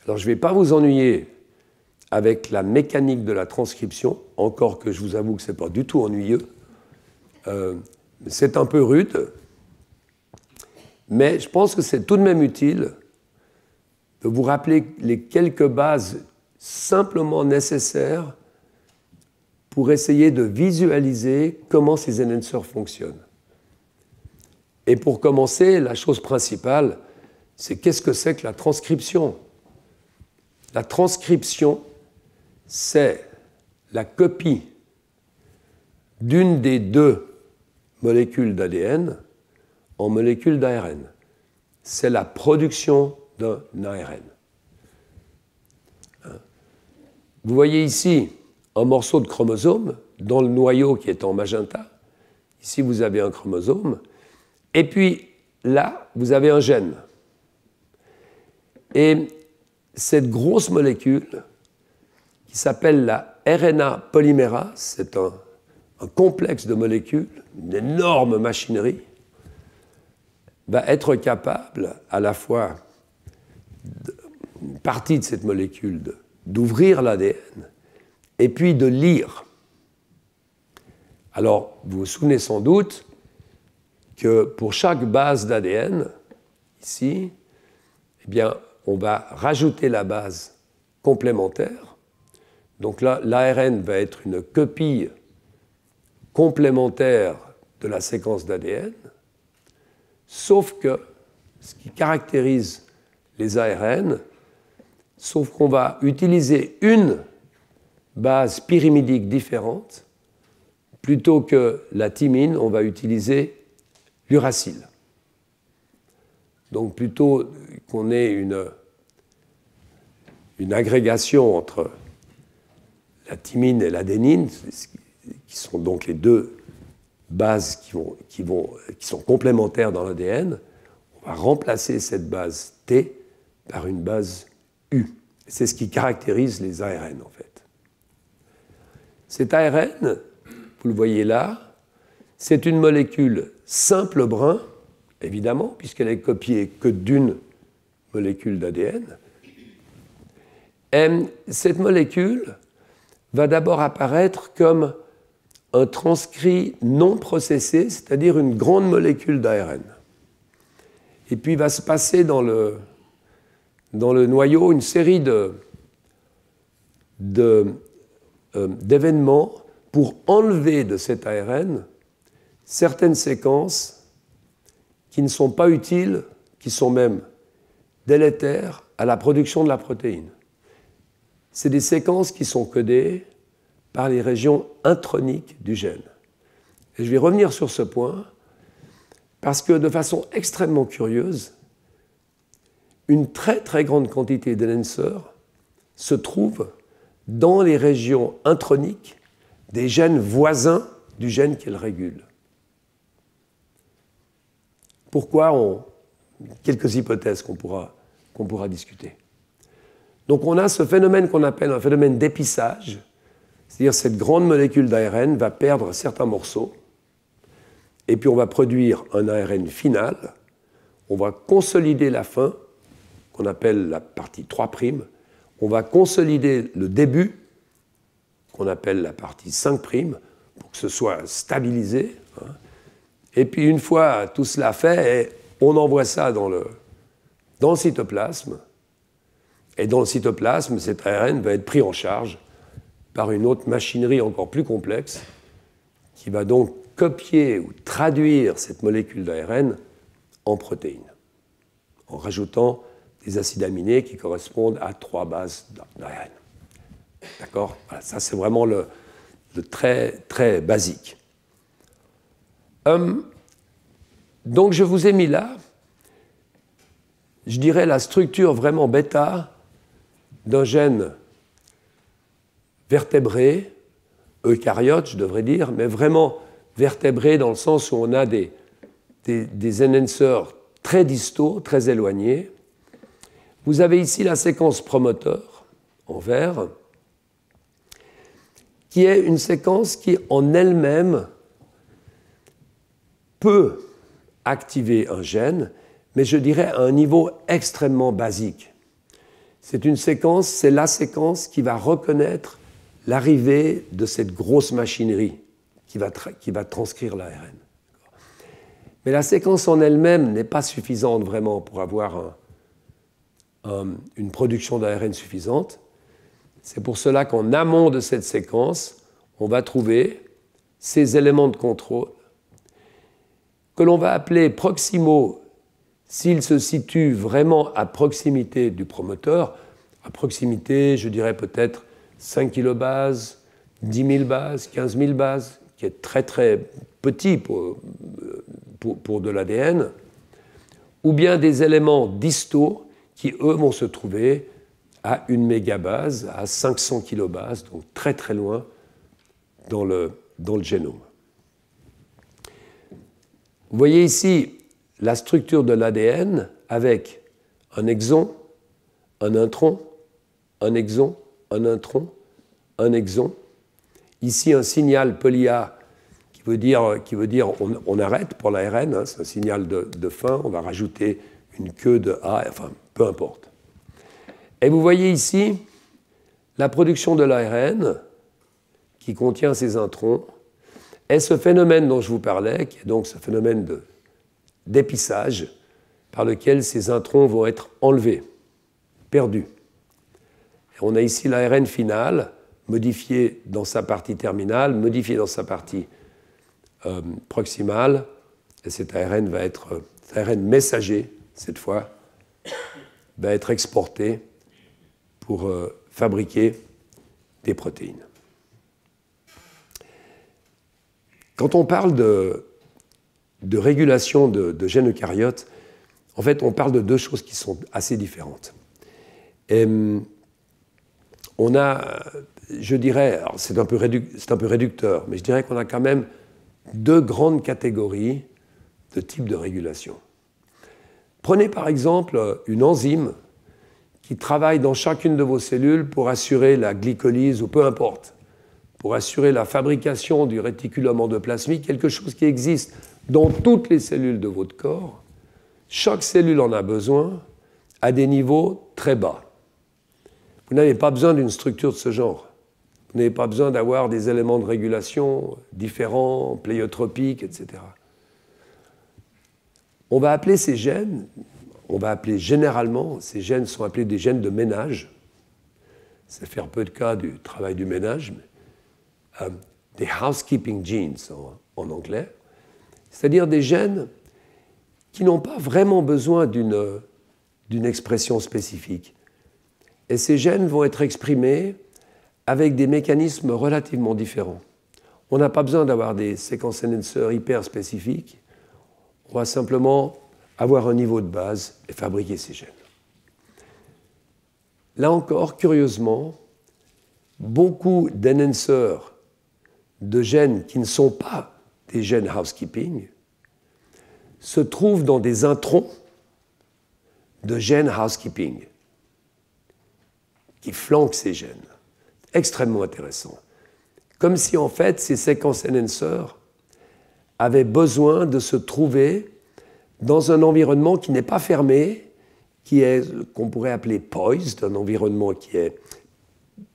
Alors, je ne vais pas vous ennuyer avec la mécanique de la transcription, encore que je vous avoue que ce n'est pas du tout ennuyeux. C'est un peu rude, mais je pense que c'est tout de même utile de vous rappeler les quelques bases simplement nécessaires pour essayer de visualiser comment ces enhancers fonctionnent. Et pour commencer, la chose principale, c'est qu'est-ce que c'est que la transcription? La transcription, c'est la copie d'une des deux molécules d'ADN en molécules d'ARN. C'est la production d'un ARN. Vous voyez ici un morceau de chromosome dans le noyau qui est en magenta. Ici, vous avez un chromosome. Et puis, là, vous avez un gène. Et cette grosse molécule, qui s'appelle la RNA polymérase, c'est un complexe de molécules, une énorme machinerie, va être capable, à la fois, une partie de cette molécule, d'ouvrir l'ADN, et puis de lire. Alors, vous vous souvenez sans doute que pour chaque base d'ADN, ici, eh bien, on va rajouter la base complémentaire. Donc là, l'ARN va être une copie complémentaire de la séquence d'ADN, sauf que ce qui caractérise les ARN, sauf qu'on va utiliser une base pyrimidique différente, plutôt que la thymine, on va utiliser l'uracile. Donc plutôt qu'on ait une agrégation entre la thymine et l'adénine, qui sont donc les deux bases qui sont complémentaires dans l'ADN, on va remplacer cette base T par une base U. C'est ce qui caractérise les ARN, en fait. Cet ARN, vous le voyez là, c'est une molécule simple brun, évidemment, puisqu'elle est copiée que d'une molécule d'ADN. Et cette molécule va d'abord apparaître comme un transcrit non processé, c'est-à-dire une grande molécule d'ARN. Et puis il va se passer dans le noyau une série d'événements pour enlever de cet ARN certaines séquences qui ne sont pas utiles, qui sont même délétères à la production de la protéine. C'est des séquences qui sont codées par les régions introniques du gène. Et je vais revenir sur ce point parce que de façon extrêmement curieuse, une très très grande quantité d'enhancers se trouve dans les régions introniques des gènes voisins du gène qu'elle régule. Pourquoi quelques hypothèses qu'on pourra discuter. Donc on a ce phénomène qu'on appelle un phénomène d'épissage, c'est-à-dire cette grande molécule d'ARN va perdre certains morceaux, et puis on va produire un ARN final, on va consolider la fin, qu'on appelle la partie 3', on va consolider le début, qu'on appelle la partie 5', pour que ce soit stabilisé, et puis une fois tout cela fait, on envoie ça dans le cytoplasme, et dans le cytoplasme, cet ARN va être pris en charge par une autre machinerie encore plus complexe qui va donc copier ou traduire cette molécule d'ARN en protéines, en rajoutant des acides aminés qui correspondent à 3 bases d'ARN. D'accord ? Voilà, ça, c'est vraiment le très, très basique. Donc, je vous ai mis là, je dirais, la structure vraiment bêta d'un gène vertébré, eucaryote, je devrais dire, mais vraiment vertébré dans le sens où on a des enhancers très distaux, très éloignés. Vous avez ici la séquence promoteur, en vert, qui est une séquence qui, en elle-même, peut activer un gène, mais je dirais à un niveau extrêmement basique. C'est une séquence, c'est la séquence qui va reconnaître l'arrivée de cette grosse machinerie qui va transcrire l'ARN. Mais la séquence en elle-même n'est pas suffisante vraiment pour avoir une production d'ARN suffisante. C'est pour cela qu'en amont de cette séquence, on va trouver ces éléments de contrôle que l'on va appeler proximaux s'ils se situent vraiment à proximité du promoteur. À proximité, je dirais peut-être 5 kilobases, 10 000 bases, 15 000 bases, qui est très très petit pour de l'ADN, ou bien des éléments distaux qui, eux, vont se trouver à 1 mégabase, à 500 kilobases, donc très très loin dans le génome. Vous voyez ici la structure de l'ADN avec un exon, un intron, un exon, un intron, un exon. Ici, un signal poly-A qui veut dire on arrête pour l'ARN, hein, c'est un signal de fin, on va rajouter une queue de A, enfin, peu importe. Et vous voyez ici la production de l'ARN qui contient ces introns et ce phénomène dont je vous parlais, qui est donc ce phénomène d'épissage par lequel ces introns vont être enlevés, perdus. Et on a ici l'ARN final, modifié dans sa partie terminale, modifié dans sa partie proximale, et cet ARN va être, cet ARN messager, cette fois, va être exporté pour fabriquer des protéines. Quand on parle de régulation de gènes eucaryotes, en fait, on parle de deux choses qui sont assez différentes. Et on a, je dirais, alors c'est un peu réducteur, mais je dirais qu'on a quand même deux grandes catégories de types de régulation. Prenez par exemple une enzyme qui travaille dans chacune de vos cellules pour assurer la glycolyse ou peu importe, pour assurer la fabrication du réticulum endoplasmique, quelque chose qui existe dans toutes les cellules de votre corps. Chaque cellule en a besoin à des niveaux très bas. Vous n'avez pas besoin d'une structure de ce genre. Vous n'avez pas besoin d'avoir des éléments de régulation différents, pléiotropiques, etc. On va appeler ces gènes, généralement, ces gènes sont appelés des gènes de ménage. Ça fait un peu de cas du travail du ménage, mais, des housekeeping genes en anglais, c'est-à-dire des gènes qui n'ont pas vraiment besoin d'une expression spécifique. Et ces gènes vont être exprimés avec des mécanismes relativement différents. On n'a pas besoin d'avoir des séquences enhancers hyper spécifiques. On va simplement avoir un niveau de base et fabriquer ces gènes. Là encore, curieusement, beaucoup d'enhancers de gènes qui ne sont pas des gènes housekeeping se trouvent dans des introns de gènes housekeeping qui flanquent ces gènes. Extrêmement intéressant. Comme si en fait ces séquences enhancers avaient besoin de se trouver dans un environnement qui n'est pas fermé, qui est qu'on pourrait appeler poised, un environnement qui est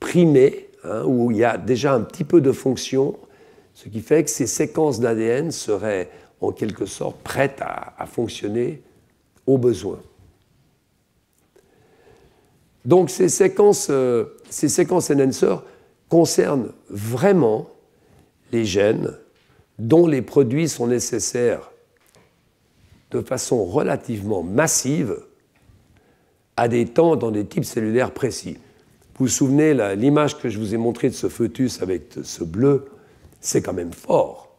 primé, où il y a déjà un petit peu de fonction, ce qui fait que ces séquences d'ADN seraient en quelque sorte prêtes à fonctionner au besoin. Donc ces séquences enhancers concernent vraiment les gènes dont les produits sont nécessaires de façon relativement massive à des temps dans des types cellulaires précis. Vous vous souvenez, l'image que je vous ai montrée de ce fœtus avec ce bleu, c'est quand même fort.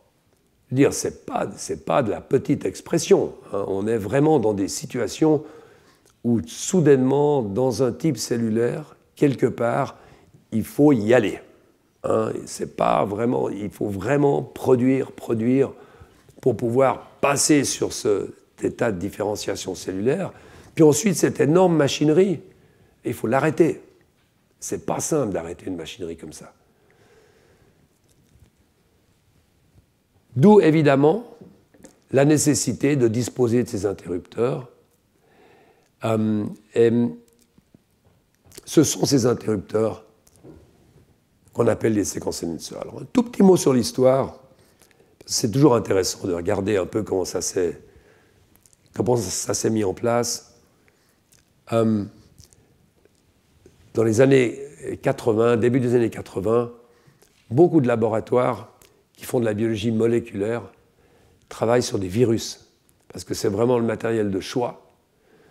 Je veux dire, c'est pas de la petite expression. On est vraiment dans des situations où soudainement, dans un type cellulaire, quelque part, il faut y aller. C'est pas vraiment, il faut vraiment produire pour pouvoir passer sur cet état de différenciation cellulaire. Puis ensuite, cette énorme machinerie, il faut l'arrêter. C'est pas simple d'arrêter une machinerie comme ça. D'où évidemment la nécessité de disposer de ces interrupteurs. Et ce sont ces interrupteurs qu'on appelle les séquences enhancers. Alors, un tout petit mot sur l'histoire. C'est toujours intéressant de regarder un peu comment ça s'est mis en place. Dans les années 80, début des années 80, beaucoup de laboratoires qui font de la biologie moléculaire travaillent sur des virus, parce que c'est vraiment le matériel de choix.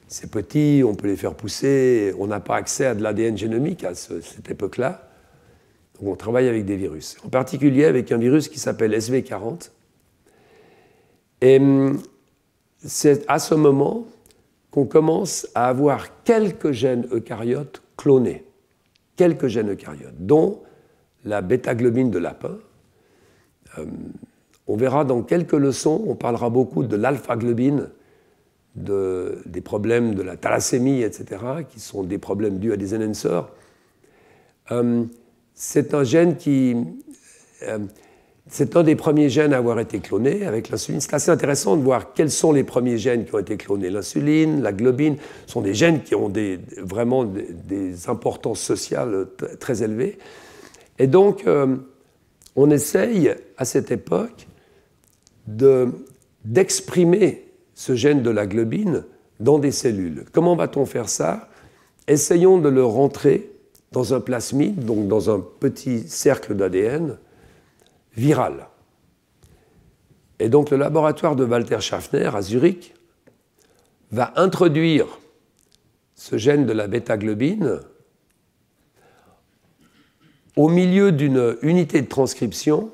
C'est petit, on peut les faire pousser, on n'a pas accès à de l'ADN génomique à cette époque-là. Donc on travaille avec des virus, en particulier avec un virus qui s'appelle SV40. Et c'est à ce moment qu'on commence à avoir quelques gènes eucaryotes clonés, quelques gènes eucaryotes, dont la bêta-globine de lapin. On verra dans quelques leçons, on parlera beaucoup de l'alpha-globine, des problèmes de la thalassémie, etc., qui sont des problèmes dus à des enhancers. C'est un gène c'est un des premiers gènes à avoir été cloné avec l'insuline. C'est assez intéressant de voir quels sont les premiers gènes qui ont été clonés. L'insuline, la globine, sont des gènes qui ont vraiment des importances sociales très élevées. Et donc, on essaye, à cette époque, d'exprimer ce gène de la globine dans des cellules. Comment va-t-on faire ça? Essayons de le rentrer dans un plasmide, donc dans un petit cercle d'ADN viral. Et donc le laboratoire de Walter Schaffner à Zurich va introduire ce gène de la bêta-globine au milieu d'une unité de transcription,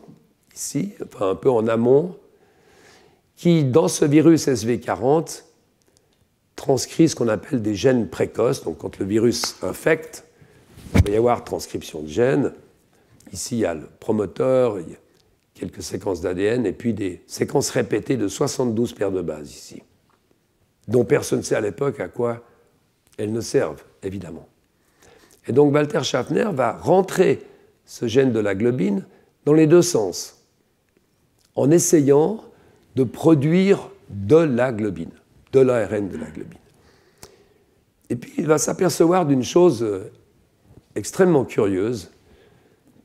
ici, enfin un peu en amont, qui, dans ce virus SV40, transcrit ce qu'on appelle des gènes précoces. Donc quand le virus infecte, il va y avoir transcription de gènes. Ici, il y a le promoteur, il y a quelques séquences d'ADN, et puis des séquences répétées de 72 paires de bases ici, dont personne ne sait à l'époque à quoi elles ne servent. évidemment. Et donc Walter Schaffner va rentrer ce gène de la globine dans les deux sens, en essayant de produire de la globine, de l'ARN de la globine. Et puis il va s'apercevoir d'une chose extrêmement curieuse.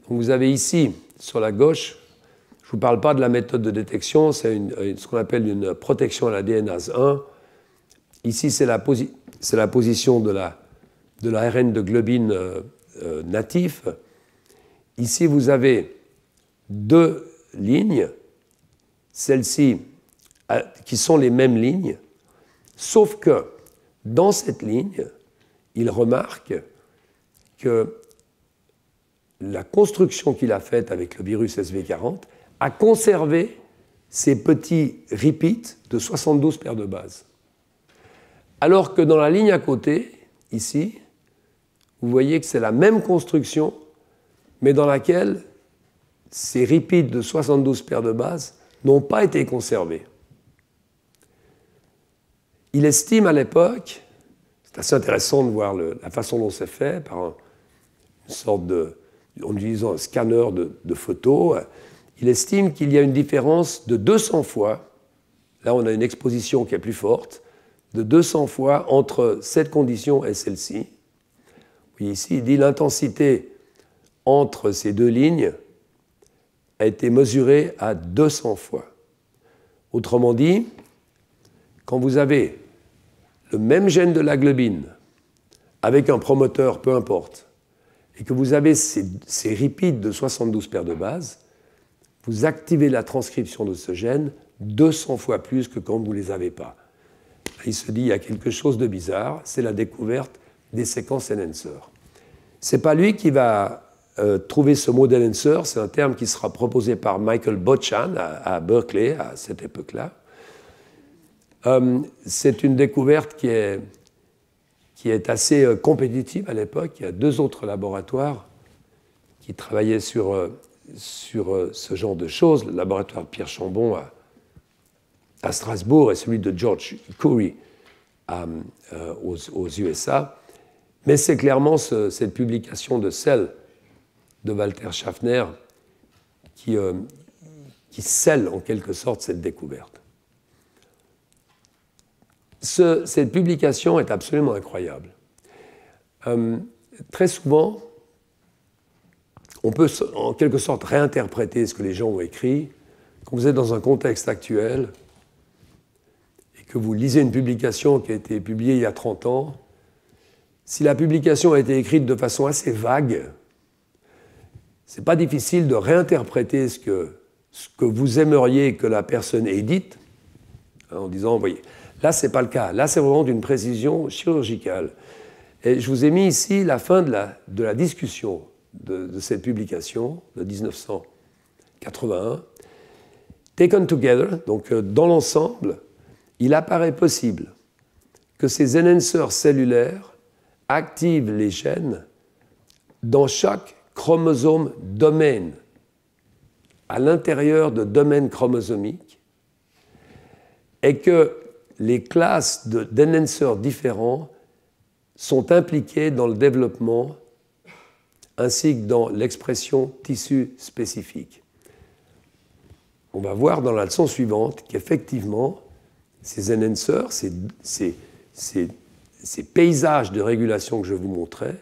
Donc, vous avez ici, sur la gauche, je ne vous parle pas de la méthode de détection, c'est ce qu'on appelle une protection à la DNase 1. Ici, c'est la position de l'ARN de globine natif. Ici, vous avez deux lignes, celles-ci qui sont les mêmes lignes, sauf que dans cette ligne, il remarque que la construction qu'il a faite avec le virus SV40 a conservé ces petits repeats de 72 paires de bases. Alors que dans la ligne à côté, ici, vous voyez que c'est la même construction, mais dans laquelle ces repeats de 72 paires de bases n'ont pas été conservés. Il estime à l'époque, c'est assez intéressant de voir la façon dont c'est fait, par une sorte en utilisant un scanner de photos, il estime qu'il y a une différence de 200 fois, là on a une exposition qui est plus forte, de 200 fois entre cette condition et celle-ci. Puis ici, il dit l'intensité entre ces deux lignes a été mesurée à 200 fois. Autrement dit, quand vous avez le même gène de la globine avec un promoteur, peu importe, et que vous avez ces repeats de 72 paires de bases, vous activez la transcription de ce gène 200 fois plus que quand vous ne les avez pas. Il se dit, il y a quelque chose de bizarre, c'est la découverte des séquences enhancer. Ce n'est pas lui qui va trouver ce mot d'enhancer, c'est un terme qui sera proposé par Michael Botchan à Berkeley à cette époque-là. C'est une découverte qui est assez compétitive à l'époque. Il y a deux autres laboratoires qui travaillaient sur ce genre de choses, le laboratoire de Pierre Chambon à Strasbourg et celui de George Curry aux USA. Mais c'est clairement cette publication de Cell de Walter Schaffner qui scelle en quelque sorte cette découverte. Cette publication est absolument incroyable. Très souvent, on peut en quelque sorte réinterpréter ce que les gens ont écrit. Quand vous êtes dans un contexte actuel et que vous lisez une publication qui a été publiée il y a 30 ans, si la publication a été écrite de façon assez vague, ce n'est pas difficile de réinterpréter ce que vous aimeriez que la personne ait dit, en disant, voyez, là, ce n'est pas le cas. Là, c'est vraiment d'une précision chirurgicale. Et je vous ai mis ici la fin de la discussion de cette publication de 1981. Taken together, donc dans l'ensemble, il apparaît possible que ces enhancers cellulaires activent les gènes dans chaque chromosome domaine, à l'intérieur de domaines chromosomiques, et que les classes d'enhancers différents sont impliquées dans le développement ainsi que dans l'expression tissu spécifique. On va voir dans la leçon suivante qu'effectivement, ces enhancers, ces paysages de régulation que je vous montrais,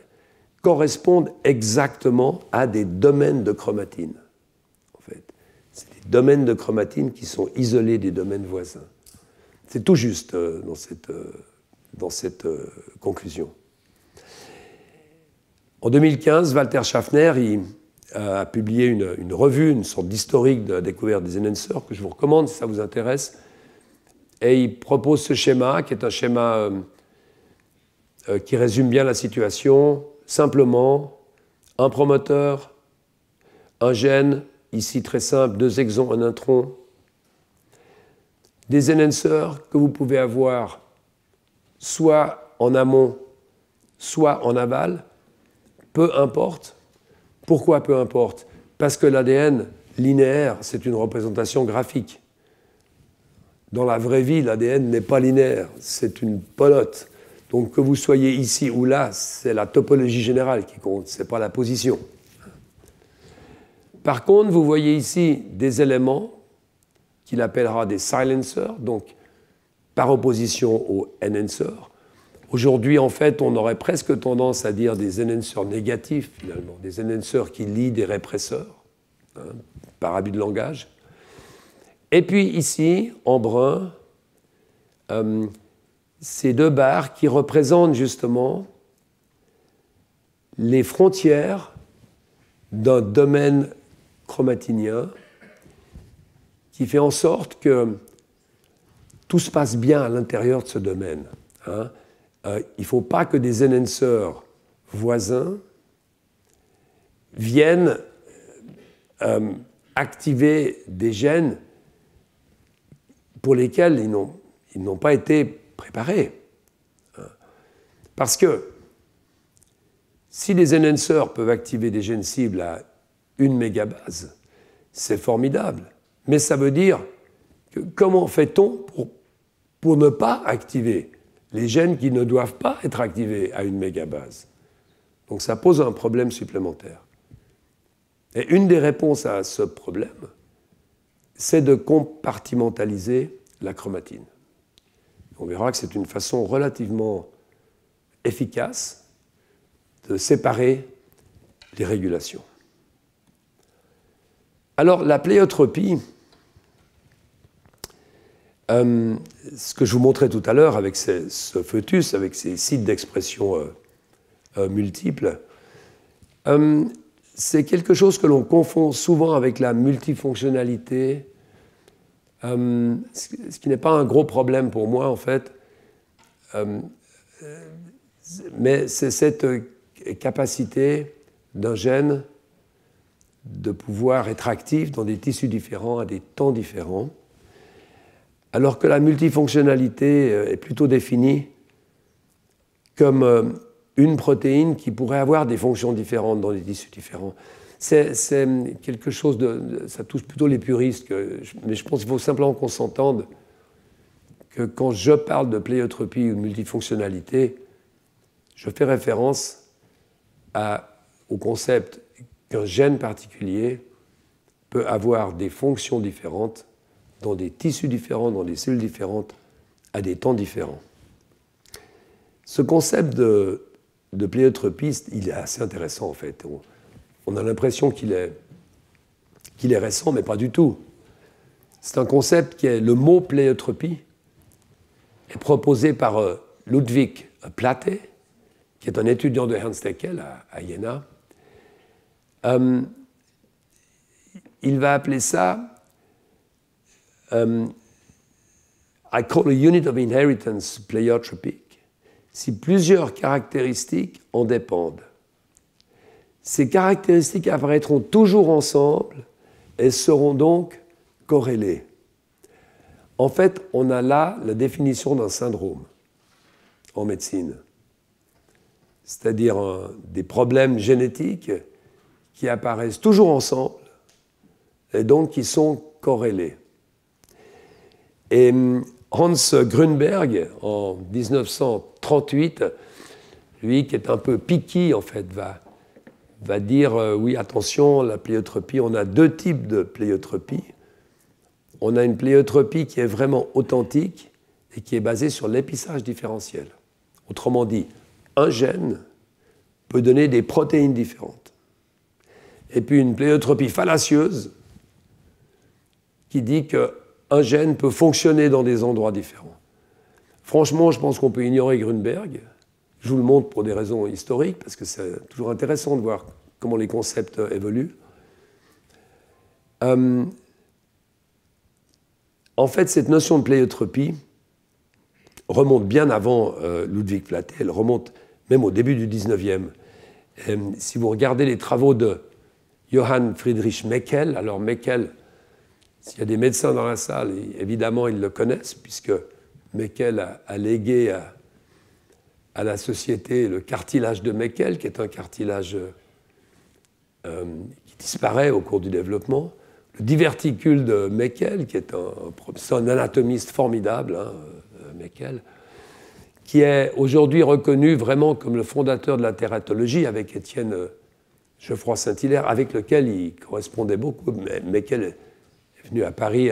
correspondent exactement à des domaines de chromatine. En fait, c'est des domaines de chromatine qui sont isolés des domaines voisins. C'est tout juste dans cette conclusion. En 2015, Walter Schaffner a publié une revue, une sorte d'historique de la découverte des enhancers que je vous recommande si ça vous intéresse. Et il propose ce schéma, qui est un schéma qui résume bien la situation. Simplement, un promoteur, un gène, ici très simple, 2 exons, un intron, des enhancers que vous pouvez avoir soit en amont, soit en aval, peu importe. Pourquoi peu importe? Parce que l'ADN linéaire, c'est une représentation graphique. Dans la vraie vie, l'ADN n'est pas linéaire, c'est une pelote. Donc que vous soyez ici ou là, c'est la topologie générale qui compte, ce n'est pas la position. Par contre, vous voyez ici des éléments qu'il appellera des silencers, donc par opposition aux enhancers. Aujourd'hui, en fait, on aurait presque tendance à dire des enhancers négatifs, finalement, des enhancers qui lient des répresseurs, par abus de langage. Et puis ici, en brun, ces deux barres qui représentent justement les frontières d'un domaine chromatinien qui fait en sorte que tout se passe bien à l'intérieur de ce domaine. Il ne faut pas que des enhancers voisins viennent activer des gènes pour lesquels ils n'ont pas été préparés. Parce que si les enhancers peuvent activer des gènes cibles à 1 mégabase, c'est formidable. Mais ça veut dire que comment fait-on pour ne pas activer les gènes qui ne doivent pas être activés à 1 mégabase? Donc ça pose un problème supplémentaire. Et une des réponses à ce problème, c'est de compartimentaliser la chromatine. On verra que c'est une façon relativement efficace de séparer les régulations. Alors, la pléiotropie, ce que je vous montrais tout à l'heure avec ce foetus, avec ces sites d'expression multiples, c'est quelque chose que l'on confond souvent avec la multifonctionnalité, ce qui n'est pas un gros problème pour moi, en fait, mais c'est cette capacité d'un gène de pouvoir être actif dans des tissus différents à des temps différents, alors que la multifonctionnalité est plutôt définie comme une protéine qui pourrait avoir des fonctions différentes dans des tissus différents. C'est quelque chose ça touche plutôt les puristes, mais je pense qu'il faut simplement qu'on s'entende que quand je parle de pléiotropie ou de multifonctionnalité, je fais référence au concept qu'un gène particulier peut avoir des fonctions différentes dans des tissus différents, dans des cellules différentes, à des temps différents. Ce concept de pléiotropie, il est assez intéressant en fait. On a l'impression qu'il est récent, mais pas du tout. C'est un concept qui est le mot pléiotropie, est proposé par Ludwig Platte, qui est un étudiant de Ernst Haeckel à Jena. Il va appeler ça I call a unit of inheritance pléiotropique si plusieurs caractéristiques en dépendent. Ces caractéristiques apparaîtront toujours ensemble et seront donc corrélées. En fait, on a là la définition d'un syndrome en médecine, c'est-à-dire des problèmes génétiques qui apparaissent toujours ensemble et donc qui sont corrélés. Et Hans Grünberg, en 1938, lui qui est un peu picky, en fait, va dire oui, attention, la pléiotropie, on a deux types de pléiotropie. On a une pléiotropie qui est vraiment authentique et qui est basée sur l'épissage différentiel. Autrement dit, un gène peut donner des protéines différentes. Et puis une pléiotropie fallacieuse qui dit qu'un gène peut fonctionner dans des endroits différents. Franchement, je pense qu'on peut ignorer Grünberg. Je vous le montre pour des raisons historiques, parce que c'est toujours intéressant de voir comment les concepts évoluent. En fait, cette notion de pléiotropie remonte bien avant Ludwig Platte, elle remonte même au début du 19e. Si vous regardez les travaux de Johann Friedrich Meckel, alors Meckel, s'il y a des médecins dans la salle, évidemment ils le connaissent, puisque Meckel a légué à la société le cartilage de Meckel, qui est un cartilage qui disparaît au cours du développement, le diverticule de Meckel, qui est un anatomiste formidable, Meckel, qui est aujourd'hui reconnu vraiment comme le fondateur de la tératologie avec Étienne Geoffroy-Saint-Hilaire, avec lequel il correspondait beaucoup. Meckel est venu à Paris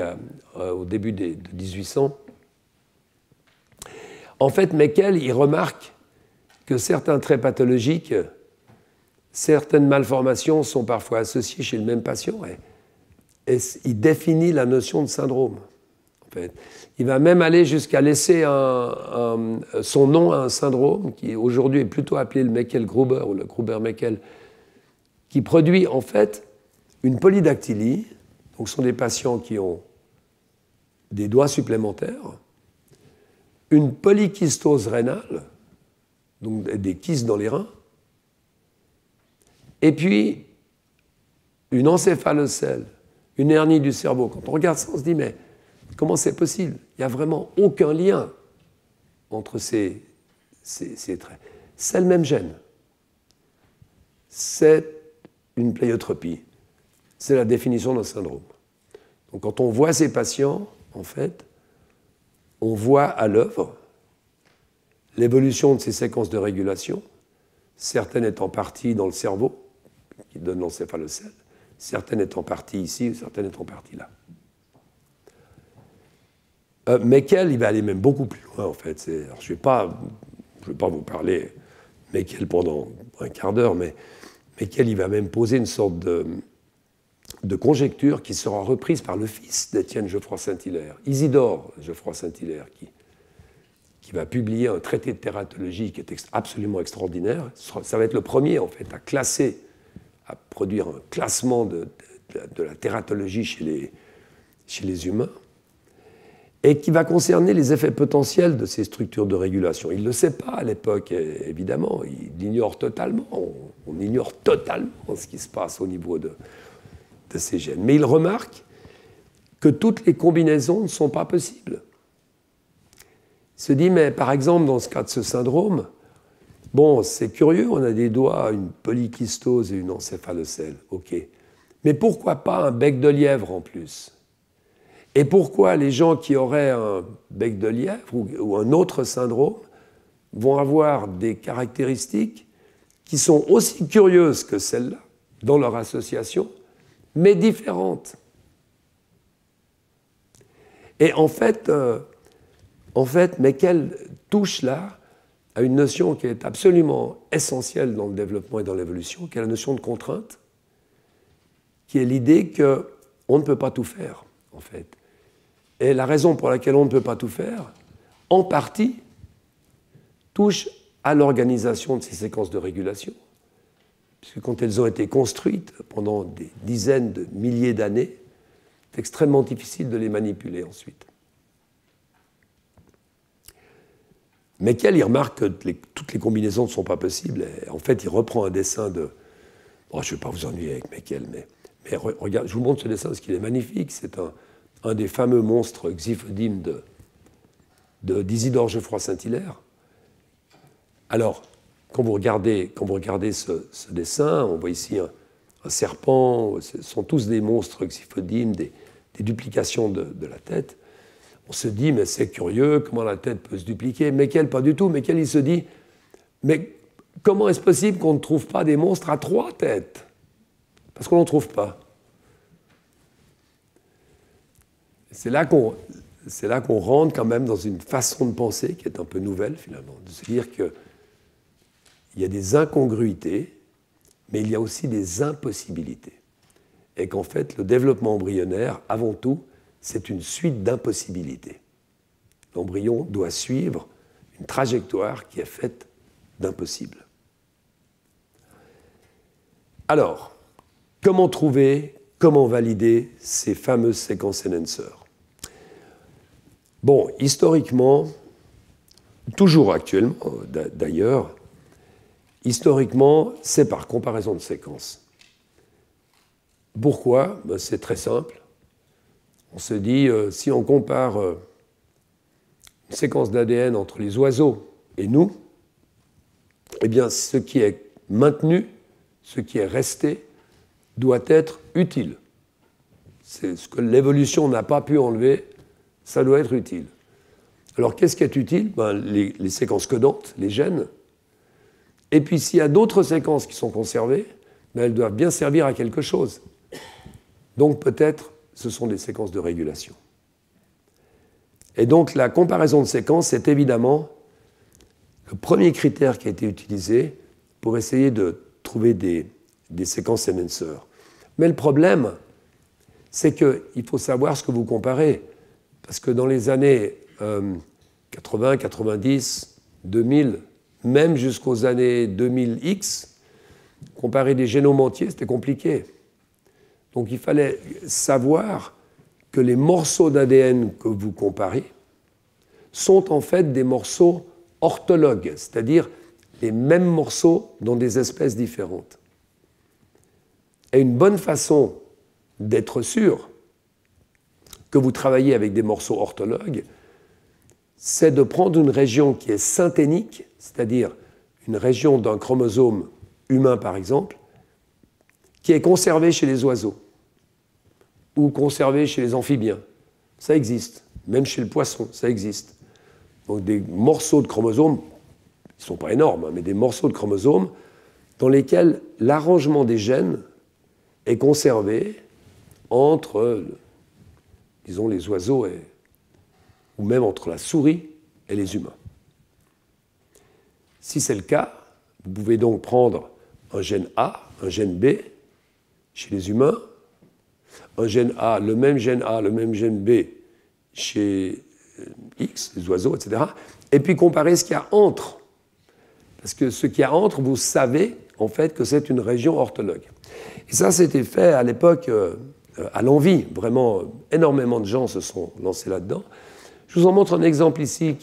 au début de 1800. En fait, Meckel, il remarque que certains traits pathologiques, certaines malformations sont parfois associées chez le même patient, et il définit la notion de syndrome. En fait. Il va même aller jusqu'à laisser son nom à un syndrome qui aujourd'hui est plutôt appelé le Meckel-Gruber ou le Gruber-Meckel, qui produit en fait une polydactylie. Donc, ce sont des patients qui ont des doigts supplémentaires, une polykystose rénale, donc des kystes dans les reins, et puis une encéphalocèle, une hernie du cerveau. Quand on regarde ça, on se dit, mais comment c'est possible? Il n'y a vraiment aucun lien entre ces traits. C'est le même gène. C'est une pléiotropie. C'est la définition d'un syndrome. Donc quand on voit ces patients, en fait, on voit à l'œuvre l'évolution de ces séquences de régulation, certaines étant parties dans le cerveau, qui donne l'encéphalocèle, certaines étant parties ici, certaines étant parties là. Meckel, il va aller même beaucoup plus loin, en fait. Alors, je ne vais pas vous parler Meckel pendant un quart d'heure, mais Meckel, il va même poser une sorte de conjecture qui sera reprise par le fils d'Étienne Geoffroy-Saint-Hilaire, Isidore Geoffroy-Saint-Hilaire, qui va publier un traité de tératologie qui est absolument extraordinaire. Ça va être le premier, en fait, à produire un classement de la tératologie chez les humains, et qui va concerner les effets potentiels de ces structures de régulation. Il ne le sait pas à l'époque, évidemment, il ignore totalement, on ignore totalement ce qui se passe au niveau de ces gènes. Mais il remarque que toutes les combinaisons ne sont pas possibles. Il se dit, mais par exemple, dans ce cas de ce syndrome, bon, c'est curieux, on a des doigts, une polykystose et une encéphalocèle, ok. Mais pourquoi pas un bec de lièvre en plus? Et pourquoi les gens qui auraient un bec de lièvre ou un autre syndrome vont avoir des caractéristiques qui sont aussi curieuses que celles-là dans leur association, mais différentes? Et en fait, Meckel touche là à une notion qui est absolument essentielle dans le développement et dans l'évolution, qui est la notion de contrainte, qui est l'idée qu'on ne peut pas tout faire, en fait. Et la raison pour laquelle on ne peut pas tout faire, en partie, touche à l'organisation de ces séquences de régulation, puisque quand elles ont été construites pendant des dizaines de milliers d'années, c'est extrêmement difficile de les manipuler ensuite. Meckel, il remarque que toutes les combinaisons ne sont pas possibles. Et en fait, il reprend un dessin de... Bon, je ne vais pas vous ennuyer avec Meckel, mais regarde, je vous montre ce dessin parce qu'il est magnifique. C'est un des fameux monstres xiphodymes d'Isidore Geoffroy-Saint-Hilaire. Alors, quand vous regardez ce dessin, on voit ici un serpent, ce sont tous des monstres xiphodymes, des duplications de la tête. On se dit, mais c'est curieux, comment la tête peut se dupliquer? Meckel, pas du tout. Meckel, il se dit, mais comment est-ce possible qu'on ne trouve pas des monstres à 3 têtes? Parce qu'on n'en trouve pas. C'est là qu'on rentre quand même dans une façon de penser qui est un peu nouvelle, finalement, de se dire qu'il y a des incongruités, mais il y a aussi des impossibilités. Et qu'en fait, le développement embryonnaire, avant tout, c'est une suite d'impossibilités. L'embryon doit suivre une trajectoire qui est faite d'impossibles. Alors, comment trouver, comment valider ces fameuses séquences enhancers? Bon, historiquement, toujours actuellement d'ailleurs, historiquement, c'est par comparaison de séquences. Pourquoi? Ben, c'est très simple. On se dit, si on compare une séquence d'ADN entre les oiseaux et nous, eh bien, ce qui est maintenu, ce qui est resté, doit être utile. C'est ce que l'évolution n'a pas pu enlever, ça doit être utile. Alors, qu'est-ce qui est utile? Les séquences codantes, les gènes. Et puis, s'il y a d'autres séquences qui sont conservées, elles doivent bien servir à quelque chose. Donc, peut-être, ce sont des séquences de régulation. Et donc, la comparaison de séquences, c'est évidemment le premier critère qui a été utilisé pour essayer de trouver des séquences enhancers. Mais le problème, c'est qu'il faut savoir ce que vous comparez. Parce que dans les années 80, 90, 2000, même jusqu'aux années 2000X, comparer des génomes entiers, c'était compliqué. Donc il fallait savoir que les morceaux d'ADN que vous comparez sont en fait des morceaux orthologues, c'est-à-dire les mêmes morceaux dans des espèces différentes. Et une bonne façon d'être sûr que vous travaillez avec des morceaux orthologues, c'est de prendre une région qui est synthénique, c'est-à-dire une région d'un chromosome humain par exemple, qui est conservée chez les oiseaux ou conservée chez les amphibiens. Ça existe, même chez le poisson, ça existe. Donc des morceaux de chromosomes, ils ne sont pas énormes, mais des morceaux de chromosomes dans lesquels l'arrangement des gènes est conservé entre, disons, les oiseaux ou même entre la souris et les humains. Si c'est le cas, vous pouvez donc prendre un gène A, un gène B chez les humains, un gène A, le même gène B chez X, les oiseaux, etc., et puis comparer ce qu'il y a entre. Parce que ce qu'il y a entre, vous savez en fait que c'est une région orthologue. Et ça, c'était fait à l'époque à l'envi. Vraiment, énormément de gens se sont lancés là-dedans. Je vous en montre un exemple ici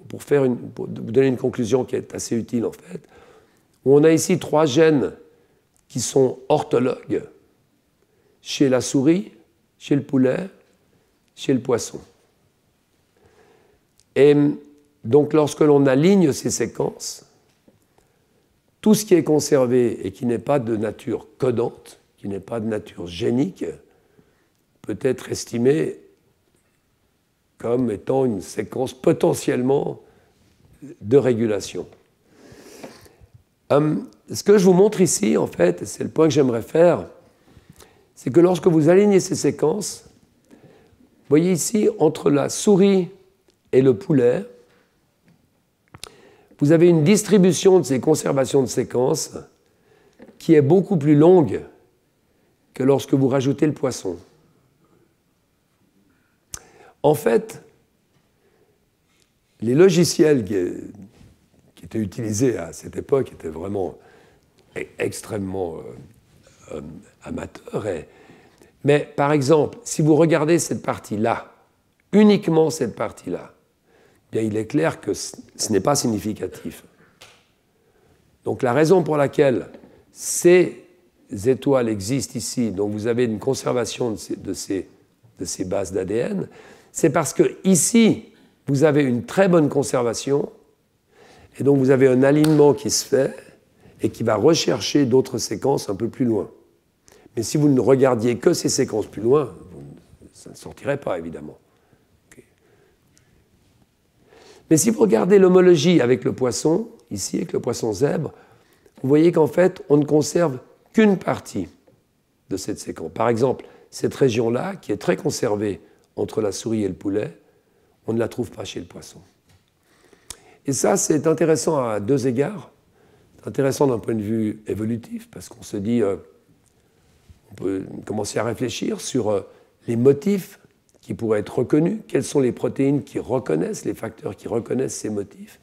pour vous donner une conclusion qui est assez utile en fait. Où on a ici 3 gènes qui sont orthologues chez la souris, chez le poulet, chez le poisson. Et donc lorsque l'on aligne ces séquences, tout ce qui est conservé et qui n'est pas de nature codante, qui n'est pas de nature génique, peut être estimé comme étant une séquence potentiellement de régulation. Ce que je vous montre ici, en fait, et c'est le point que j'aimerais faire, c'est que lorsque vous alignez ces séquences, vous voyez ici, entre la souris et le poulet, vous avez une distribution de ces conservations de séquences qui est beaucoup plus longue que lorsque vous rajoutez le poisson. En fait, les logiciels qui étaient utilisés à cette époque étaient vraiment extrêmement amateurs. Mais par exemple, si vous regardez cette partie-là, uniquement cette partie-là, bien, il est clair que ce n'est pas significatif. Donc la raison pour laquelle ces étoiles existent ici, donc vous avez une conservation de ces bases d'ADN, c'est parce que ici, vous avez une très bonne conservation, et donc vous avez un alignement qui se fait et qui va rechercher d'autres séquences un peu plus loin. Mais si vous ne regardiez que ces séquences plus loin, ça ne sortirait pas, évidemment. Okay. Mais si vous regardez l'homologie avec le poisson, ici, avec le poisson zèbre, vous voyez qu'en fait, on ne conserve qu'une partie de cette séquence. Par exemple, cette région-là, qui est très conservée entre la souris et le poulet, on ne la trouve pas chez le poisson. Et ça, c'est intéressant à 2 égards. C'est intéressant d'un point de vue évolutif, parce qu'on se dit, on peut commencer à réfléchir sur les motifs qui pourraient être reconnus, quelles sont les protéines qui reconnaissent, les facteurs qui reconnaissent ces motifs.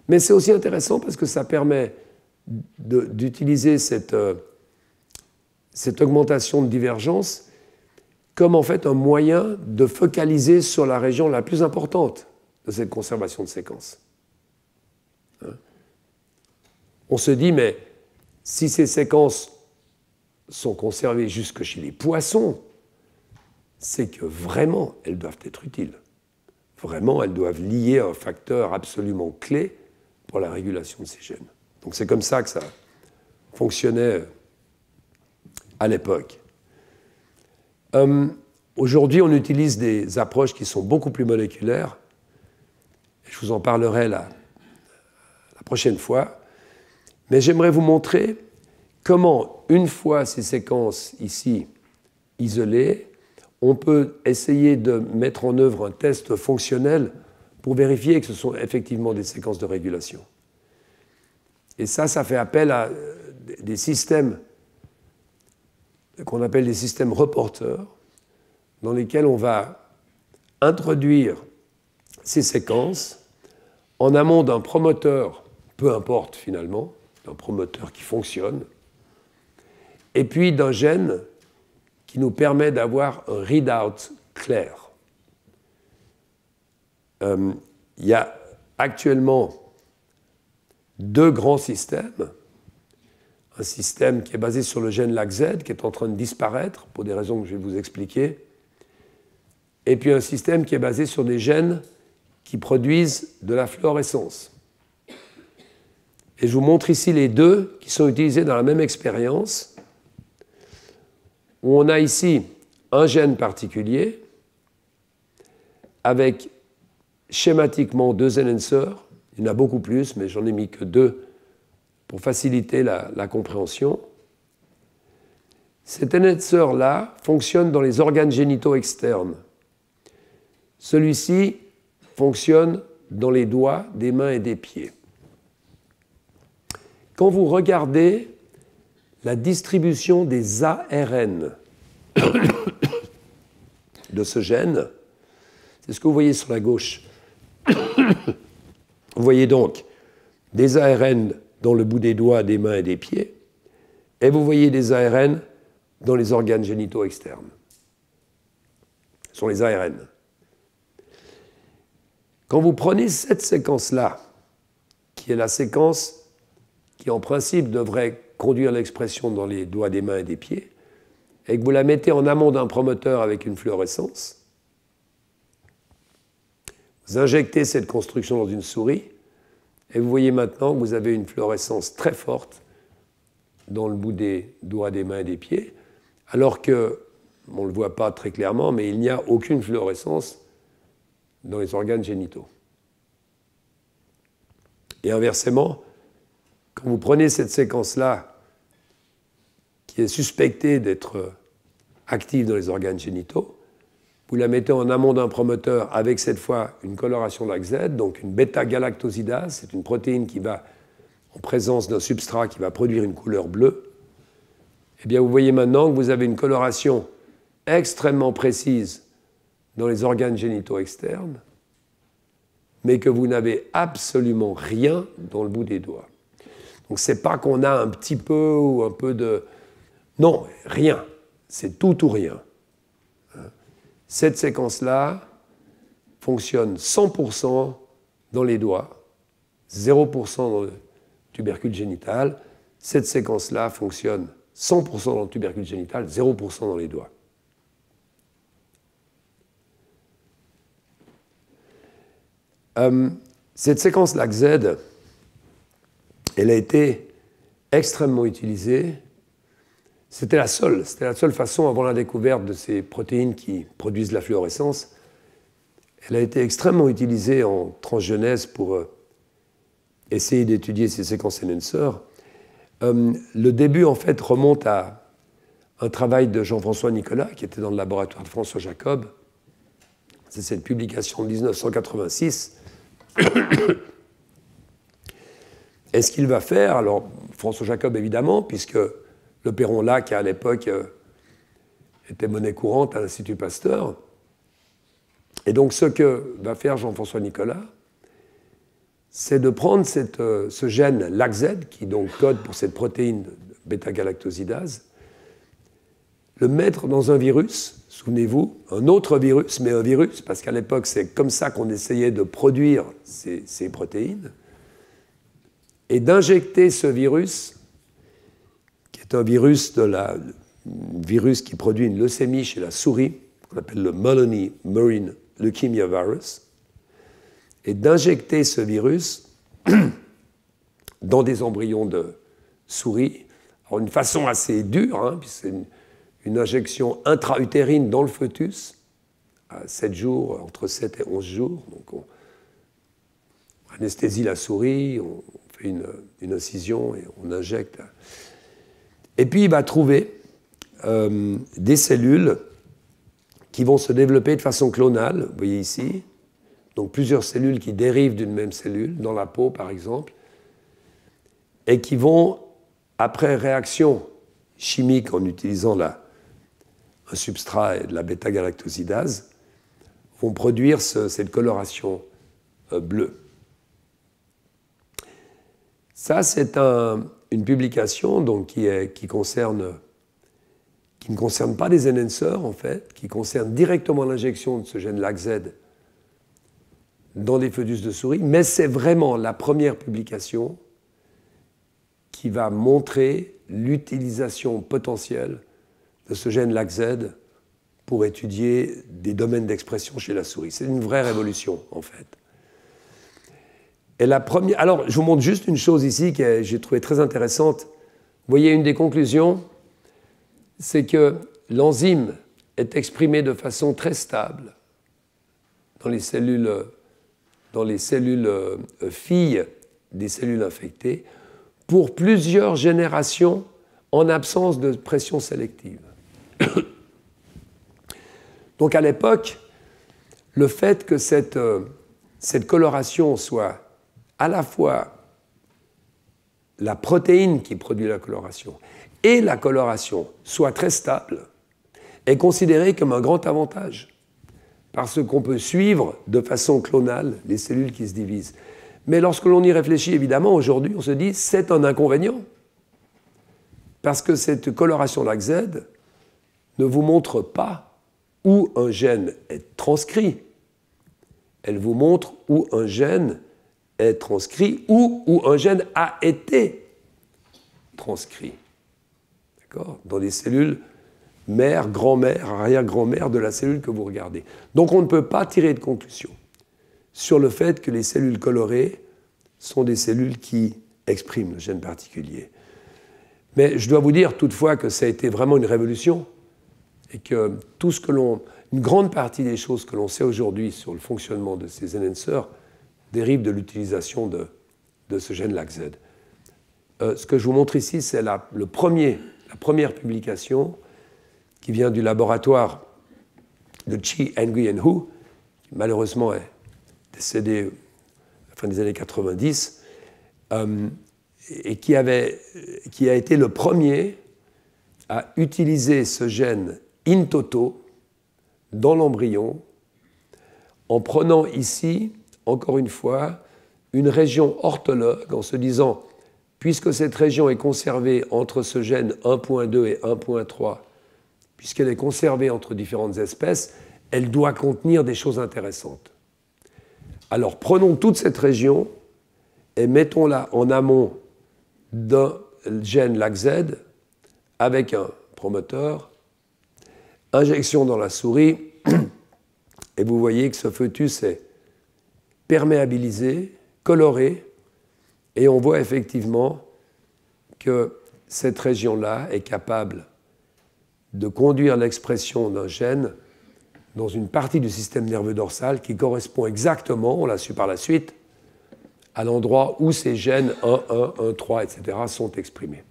Mais c'est aussi intéressant parce que ça permet d'utiliser cette augmentation de divergence comme en fait un moyen de focaliser sur la région la plus importante de cette conservation de séquences. On se dit, mais si ces séquences sont conservées jusque chez les poissons, c'est que vraiment, elles doivent être utiles. Vraiment, elles doivent lier un facteur absolument clé pour la régulation de ces gènes. Donc c'est comme ça que ça fonctionnait à l'époque. Aujourd'hui, on utilise des approches qui sont beaucoup plus moléculaires. Je vous en parlerai la prochaine fois. Mais j'aimerais vous montrer comment, une fois ces séquences ici isolées, on peut essayer de mettre en œuvre un test fonctionnel pour vérifier que ce sont effectivement des séquences de régulation. Et ça fait appel à des systèmes qu'on appelle des systèmes reporters, dans lesquels on va introduire ces séquences en amont d'un promoteur, peu importe finalement, d'un promoteur qui fonctionne, et puis d'un gène qui nous permet d'avoir un readout clair. Il y a actuellement deux grands systèmes. Un système qui est basé sur le gène LAC-Z, qui est en train de disparaître, pour des raisons que je vais vous expliquer, et puis un système qui est basé sur des gènes qui produisent de la fluorescence. Et je vous montre ici les deux qui sont utilisés dans la même expérience, où on a ici un gène particulier avec schématiquement deux enhancers. Il y en a beaucoup plus, mais j'en ai mis que deux pour faciliter la compréhension. Cet enhancer-là fonctionne dans les organes génitaux externes. Celui-ci fonctionne dans les doigts, des mains et des pieds. Quand vous regardez la distribution des ARN de ce gène, c'est ce que vous voyez sur la gauche. Vous voyez donc des ARN dans le bout des doigts, des mains et des pieds, et vous voyez des ARN dans les organes génitaux externes. Ce sont les ARN. Quand vous prenez cette séquence-là, qui est la séquence qui en principe devrait conduire l'expression dans les doigts des mains et des pieds, et que vous la mettez en amont d'un promoteur avec une fluorescence, vous injectez cette construction dans une souris, et vous voyez maintenant que vous avez une fluorescence très forte dans le bout des doigts des mains et des pieds, alors que, on ne le voit pas très clairement, mais il n'y a aucune fluorescence dans les organes génitaux. Et inversement, quand vous prenez cette séquence-là, qui est suspectée d'être active dans les organes génitaux, vous la mettez en amont d'un promoteur avec cette fois une coloration LAC-Z, donc une bêta-galactosidase, c'est une protéine qui va, en présence d'un substrat qui va produire une couleur bleue. Eh bien, vous voyez maintenant que vous avez une coloration extrêmement précise dans les organes génitaux externes, mais que vous n'avez absolument rien dans le bout des doigts. Donc, ce n'est pas qu'on a un petit peu ou un peu de... Non, rien. C'est tout ou rien. Cette séquence-là fonctionne 100% dans les doigts, 0% dans le tubercule génital. Cette séquence-là fonctionne 100% dans le tubercule génital, 0% dans les doigts. Cette séquence LAC-Z, elle a été extrêmement utilisée. C'était la seule façon, avant la découverte de ces protéines qui produisent la fluorescence, elle a été extrêmement utilisée en transgenèse pour essayer d'étudier ces séquences enhancers. Le début, en fait, remonte à un travail de Jean-François Nicolas, qui était dans le laboratoire de François Jacob. C'est cette publication de 1986. Et ce qu'il va faire, alors François Jacob évidemment, puisque l'opéron LAC à l'époque était monnaie courante à l'Institut Pasteur. Et donc ce que va faire Jean-François Nicolas, c'est de prendre ce gène LAC-Z, qui donc code pour cette protéine bêta-galactosidase, le mettre dans un virus, souvenez-vous, un autre virus, mais un virus, parce qu'à l'époque c'est comme ça qu'on essayait de produire ces protéines, et d'injecter ce virus, qui est un virus qui produit une leucémie chez la souris, qu'on appelle le Maloney Murine Leukemia Virus, et d'injecter ce virus dans des embryons de souris, alors une façon assez dure, hein, puisque c'est une injection intra-utérine dans le fœtus, à 7 jours, entre 7 et 11 jours. Donc on anesthésie la souris, on fait une incision et on injecte. Et puis il va trouver des cellules qui vont se développer de façon clonale, vous voyez ici, donc plusieurs cellules qui dérivent d'une même cellule, dans la peau par exemple, et qui vont, après réaction chimique en utilisant un substrat et de la bêta-galactosidase, vont produire cette coloration bleue. Ça, c'est une publication donc, qui ne concerne pas des enhancers, en fait, qui concerne directement l'injection de ce gène LAC-Z dans des fœtus de souris, mais c'est vraiment la première publication qui va montrer l'utilisation potentielle de ce gène LAC-Z pour étudier des domaines d'expression chez la souris. C'est une vraie révolution, en fait. Et la première... Alors, je vous montre juste une chose ici que j'ai trouvé très intéressante. Vous voyez, une des conclusions, c'est que l'enzyme est exprimée de façon très stable dans les cellules filles des cellules infectées pour plusieurs générations en absence de pression sélective. Donc à l'époque, le fait que cette coloration soit à la fois la protéine qui produit la coloration et la coloration soit très stable est considéré comme un grand avantage parce qu'on peut suivre de façon clonale les cellules qui se divisent. Mais lorsque l'on y réfléchit, évidemment, aujourd'hui, on se dit c'est un inconvénient parce que cette coloration LAC-Z ne vous montre pas où un gène est transcrit. Elle vous montre où un gène est transcrit ou où un gène a été transcrit. D'accord ? Dans les cellules mère, grand-mère, arrière-grand-mère de la cellule que vous regardez. Donc on ne peut pas tirer de conclusion sur le fait que les cellules colorées sont des cellules qui expriment le gène particulier. Mais je dois vous dire toutefois que ça a été vraiment une révolution et que une grande partie des choses que l'on sait aujourd'hui sur le fonctionnement de ces enhancers dérivent de l'utilisation de ce gène LAC-Z. Ce que je vous montre ici, c'est la première publication qui vient du laboratoire de Chi, Nguyen Hu, qui malheureusement est décédé à la fin des années 90, et qui a été le premier à utiliser ce gène in toto dans l'embryon en prenant ici, encore une fois, une région orthologue en se disant, puisque cette région est conservée entre ce gène 1.2 et 1.3, puisqu'elle est conservée entre différentes espèces, elle doit contenir des choses intéressantes. Alors prenons toute cette région et mettons-la en amont d'un gène LAC-Z avec un promoteur, injection dans la souris, et vous voyez que ce fœtus est perméabilisé, coloré, et on voit effectivement que cette région-là est capable de conduire l'expression d'un gène dans une partie du système nerveux dorsal qui correspond exactement, on l'a su par la suite, à l'endroit où ces gènes 1, 1, 1, 3, etc. sont exprimés.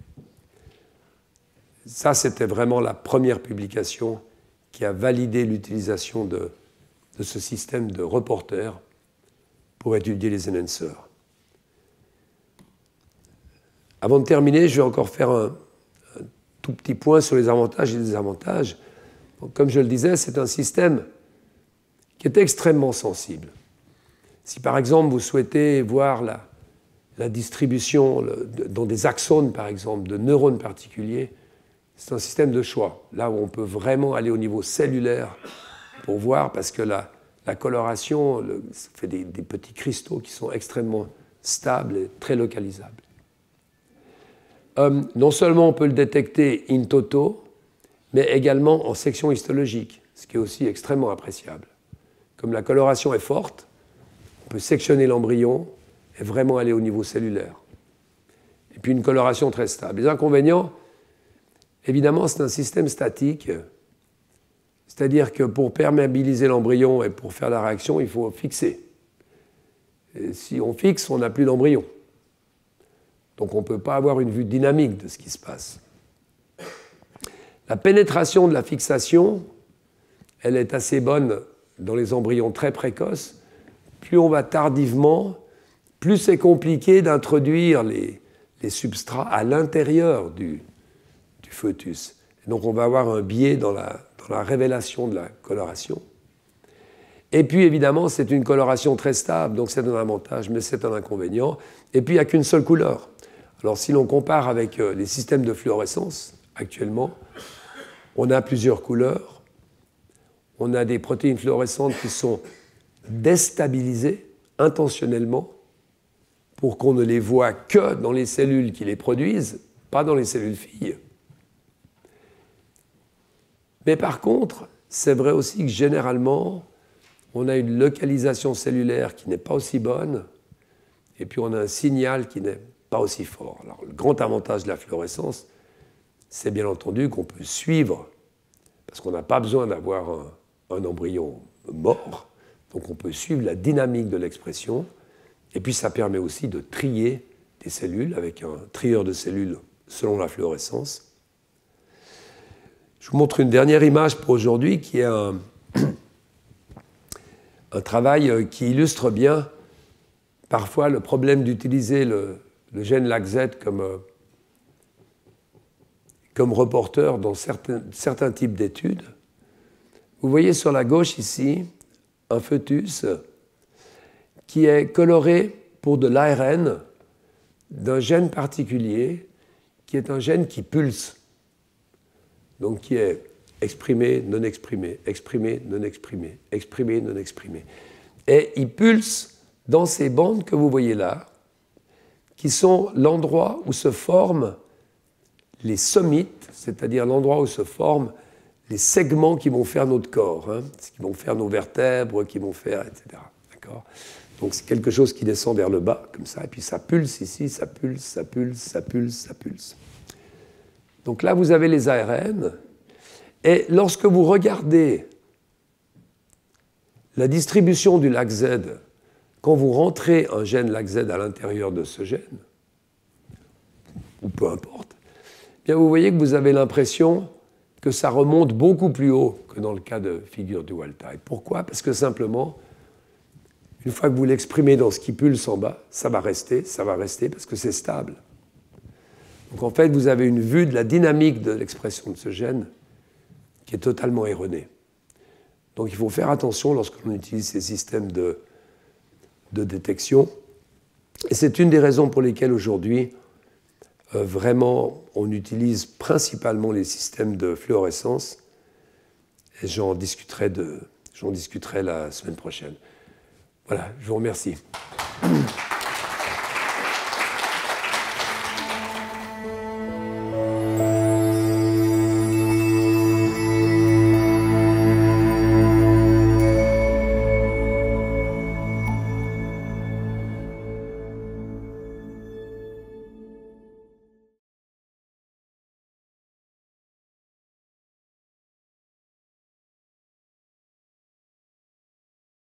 Ça, c'était vraiment la première publication qui a validé l'utilisation de ce système de reporter pour étudier les enhancers. Avant de terminer, je vais encore faire un tout petit point sur les avantages et les désavantages. Donc, comme je le disais, c'est un système qui est extrêmement sensible. Si par exemple vous souhaitez voir la distribution dans des axones, par exemple, de neurones particuliers, c'est un système de choix, là où on peut vraiment aller au niveau cellulaire pour voir, parce que la coloration ça fait des petits cristaux qui sont extrêmement stables et très localisables. Non seulement on peut le détecter in toto, mais également en section histologique, ce qui est aussi extrêmement appréciable. Comme la coloration est forte, on peut sectionner l'embryon et vraiment aller au niveau cellulaire. Et puis une coloration très stable. Les inconvénients, Évidemment, c'est un système statique, c'est-à-dire que pour perméabiliser l'embryon et pour faire la réaction, il faut fixer. Et si on fixe, on n'a plus d'embryon. Donc on ne peut pas avoir une vue dynamique de ce qui se passe. La pénétration de la fixation, elle est assez bonne dans les embryons très précoces. Plus on va tardivement, plus c'est compliqué d'introduire les substrats à l'intérieur du foetus. Et donc on va avoir un biais dans la révélation de la coloration. Et puis évidemment, c'est une coloration très stable, donc c'est un avantage, mais c'est un inconvénient. Et puis il n'y a qu'une seule couleur. Alors si l'on compare avec les systèmes de fluorescence, actuellement, on a plusieurs couleurs. On a des protéines fluorescentes qui sont déstabilisées intentionnellement pour qu'on ne les voit que dans les cellules qui les produisent, pas dans les cellules filles. Mais par contre, c'est vrai aussi que généralement, on a une localisation cellulaire qui n'est pas aussi bonne, et puis on a un signal qui n'est pas aussi fort. Alors, le grand avantage de la fluorescence, c'est bien entendu qu'on peut suivre, parce qu'on n'a pas besoin d'avoir un embryon mort, donc on peut suivre la dynamique de l'expression, et puis ça permet aussi de trier des cellules avec un trieur de cellules selon la fluorescence. Je vous montre une dernière image pour aujourd'hui qui est un travail qui illustre bien parfois le problème d'utiliser le gène LAC-Z comme reporter dans certains types d'études. Vous voyez sur la gauche ici un foetus qui est coloré pour de l'ARN d'un gène particulier qui est un gène qui pulse, donc qui est exprimé, non exprimé, exprimé, non exprimé, exprimé, non exprimé. Et il pulse dans ces bandes que vous voyez là, qui sont l'endroit où se forment les somites, c'est-à-dire l'endroit où se forment les segments qui vont faire notre corps, hein, qui vont faire nos vertèbres, qui vont faire, etc. D'accord ? Donc c'est quelque chose qui descend vers le bas, comme ça, et puis ça pulse ici, ça pulse, ça pulse, ça pulse, ça pulse. Donc là, vous avez les ARN, et lorsque vous regardez la distribution du LAC-Z, quand vous rentrez un gène LAC-Z à l'intérieur de ce gène, ou peu importe, eh bien vous voyez que vous avez l'impression que ça remonte beaucoup plus haut que dans le cas de figure du wild type. Pourquoi? Parce que simplement, une fois que vous l'exprimez dans ce qui pulse en bas, ça va rester parce que c'est stable. Donc en fait, vous avez une vue de la dynamique de l'expression de ce gène qui est totalement erronée. Donc il faut faire attention lorsqu'on utilise ces systèmes de détection. Et c'est une des raisons pour lesquelles aujourd'hui, vraiment, on utilise principalement les systèmes de fluorescence. Et j'en discuterai la semaine prochaine. Voilà, je vous remercie.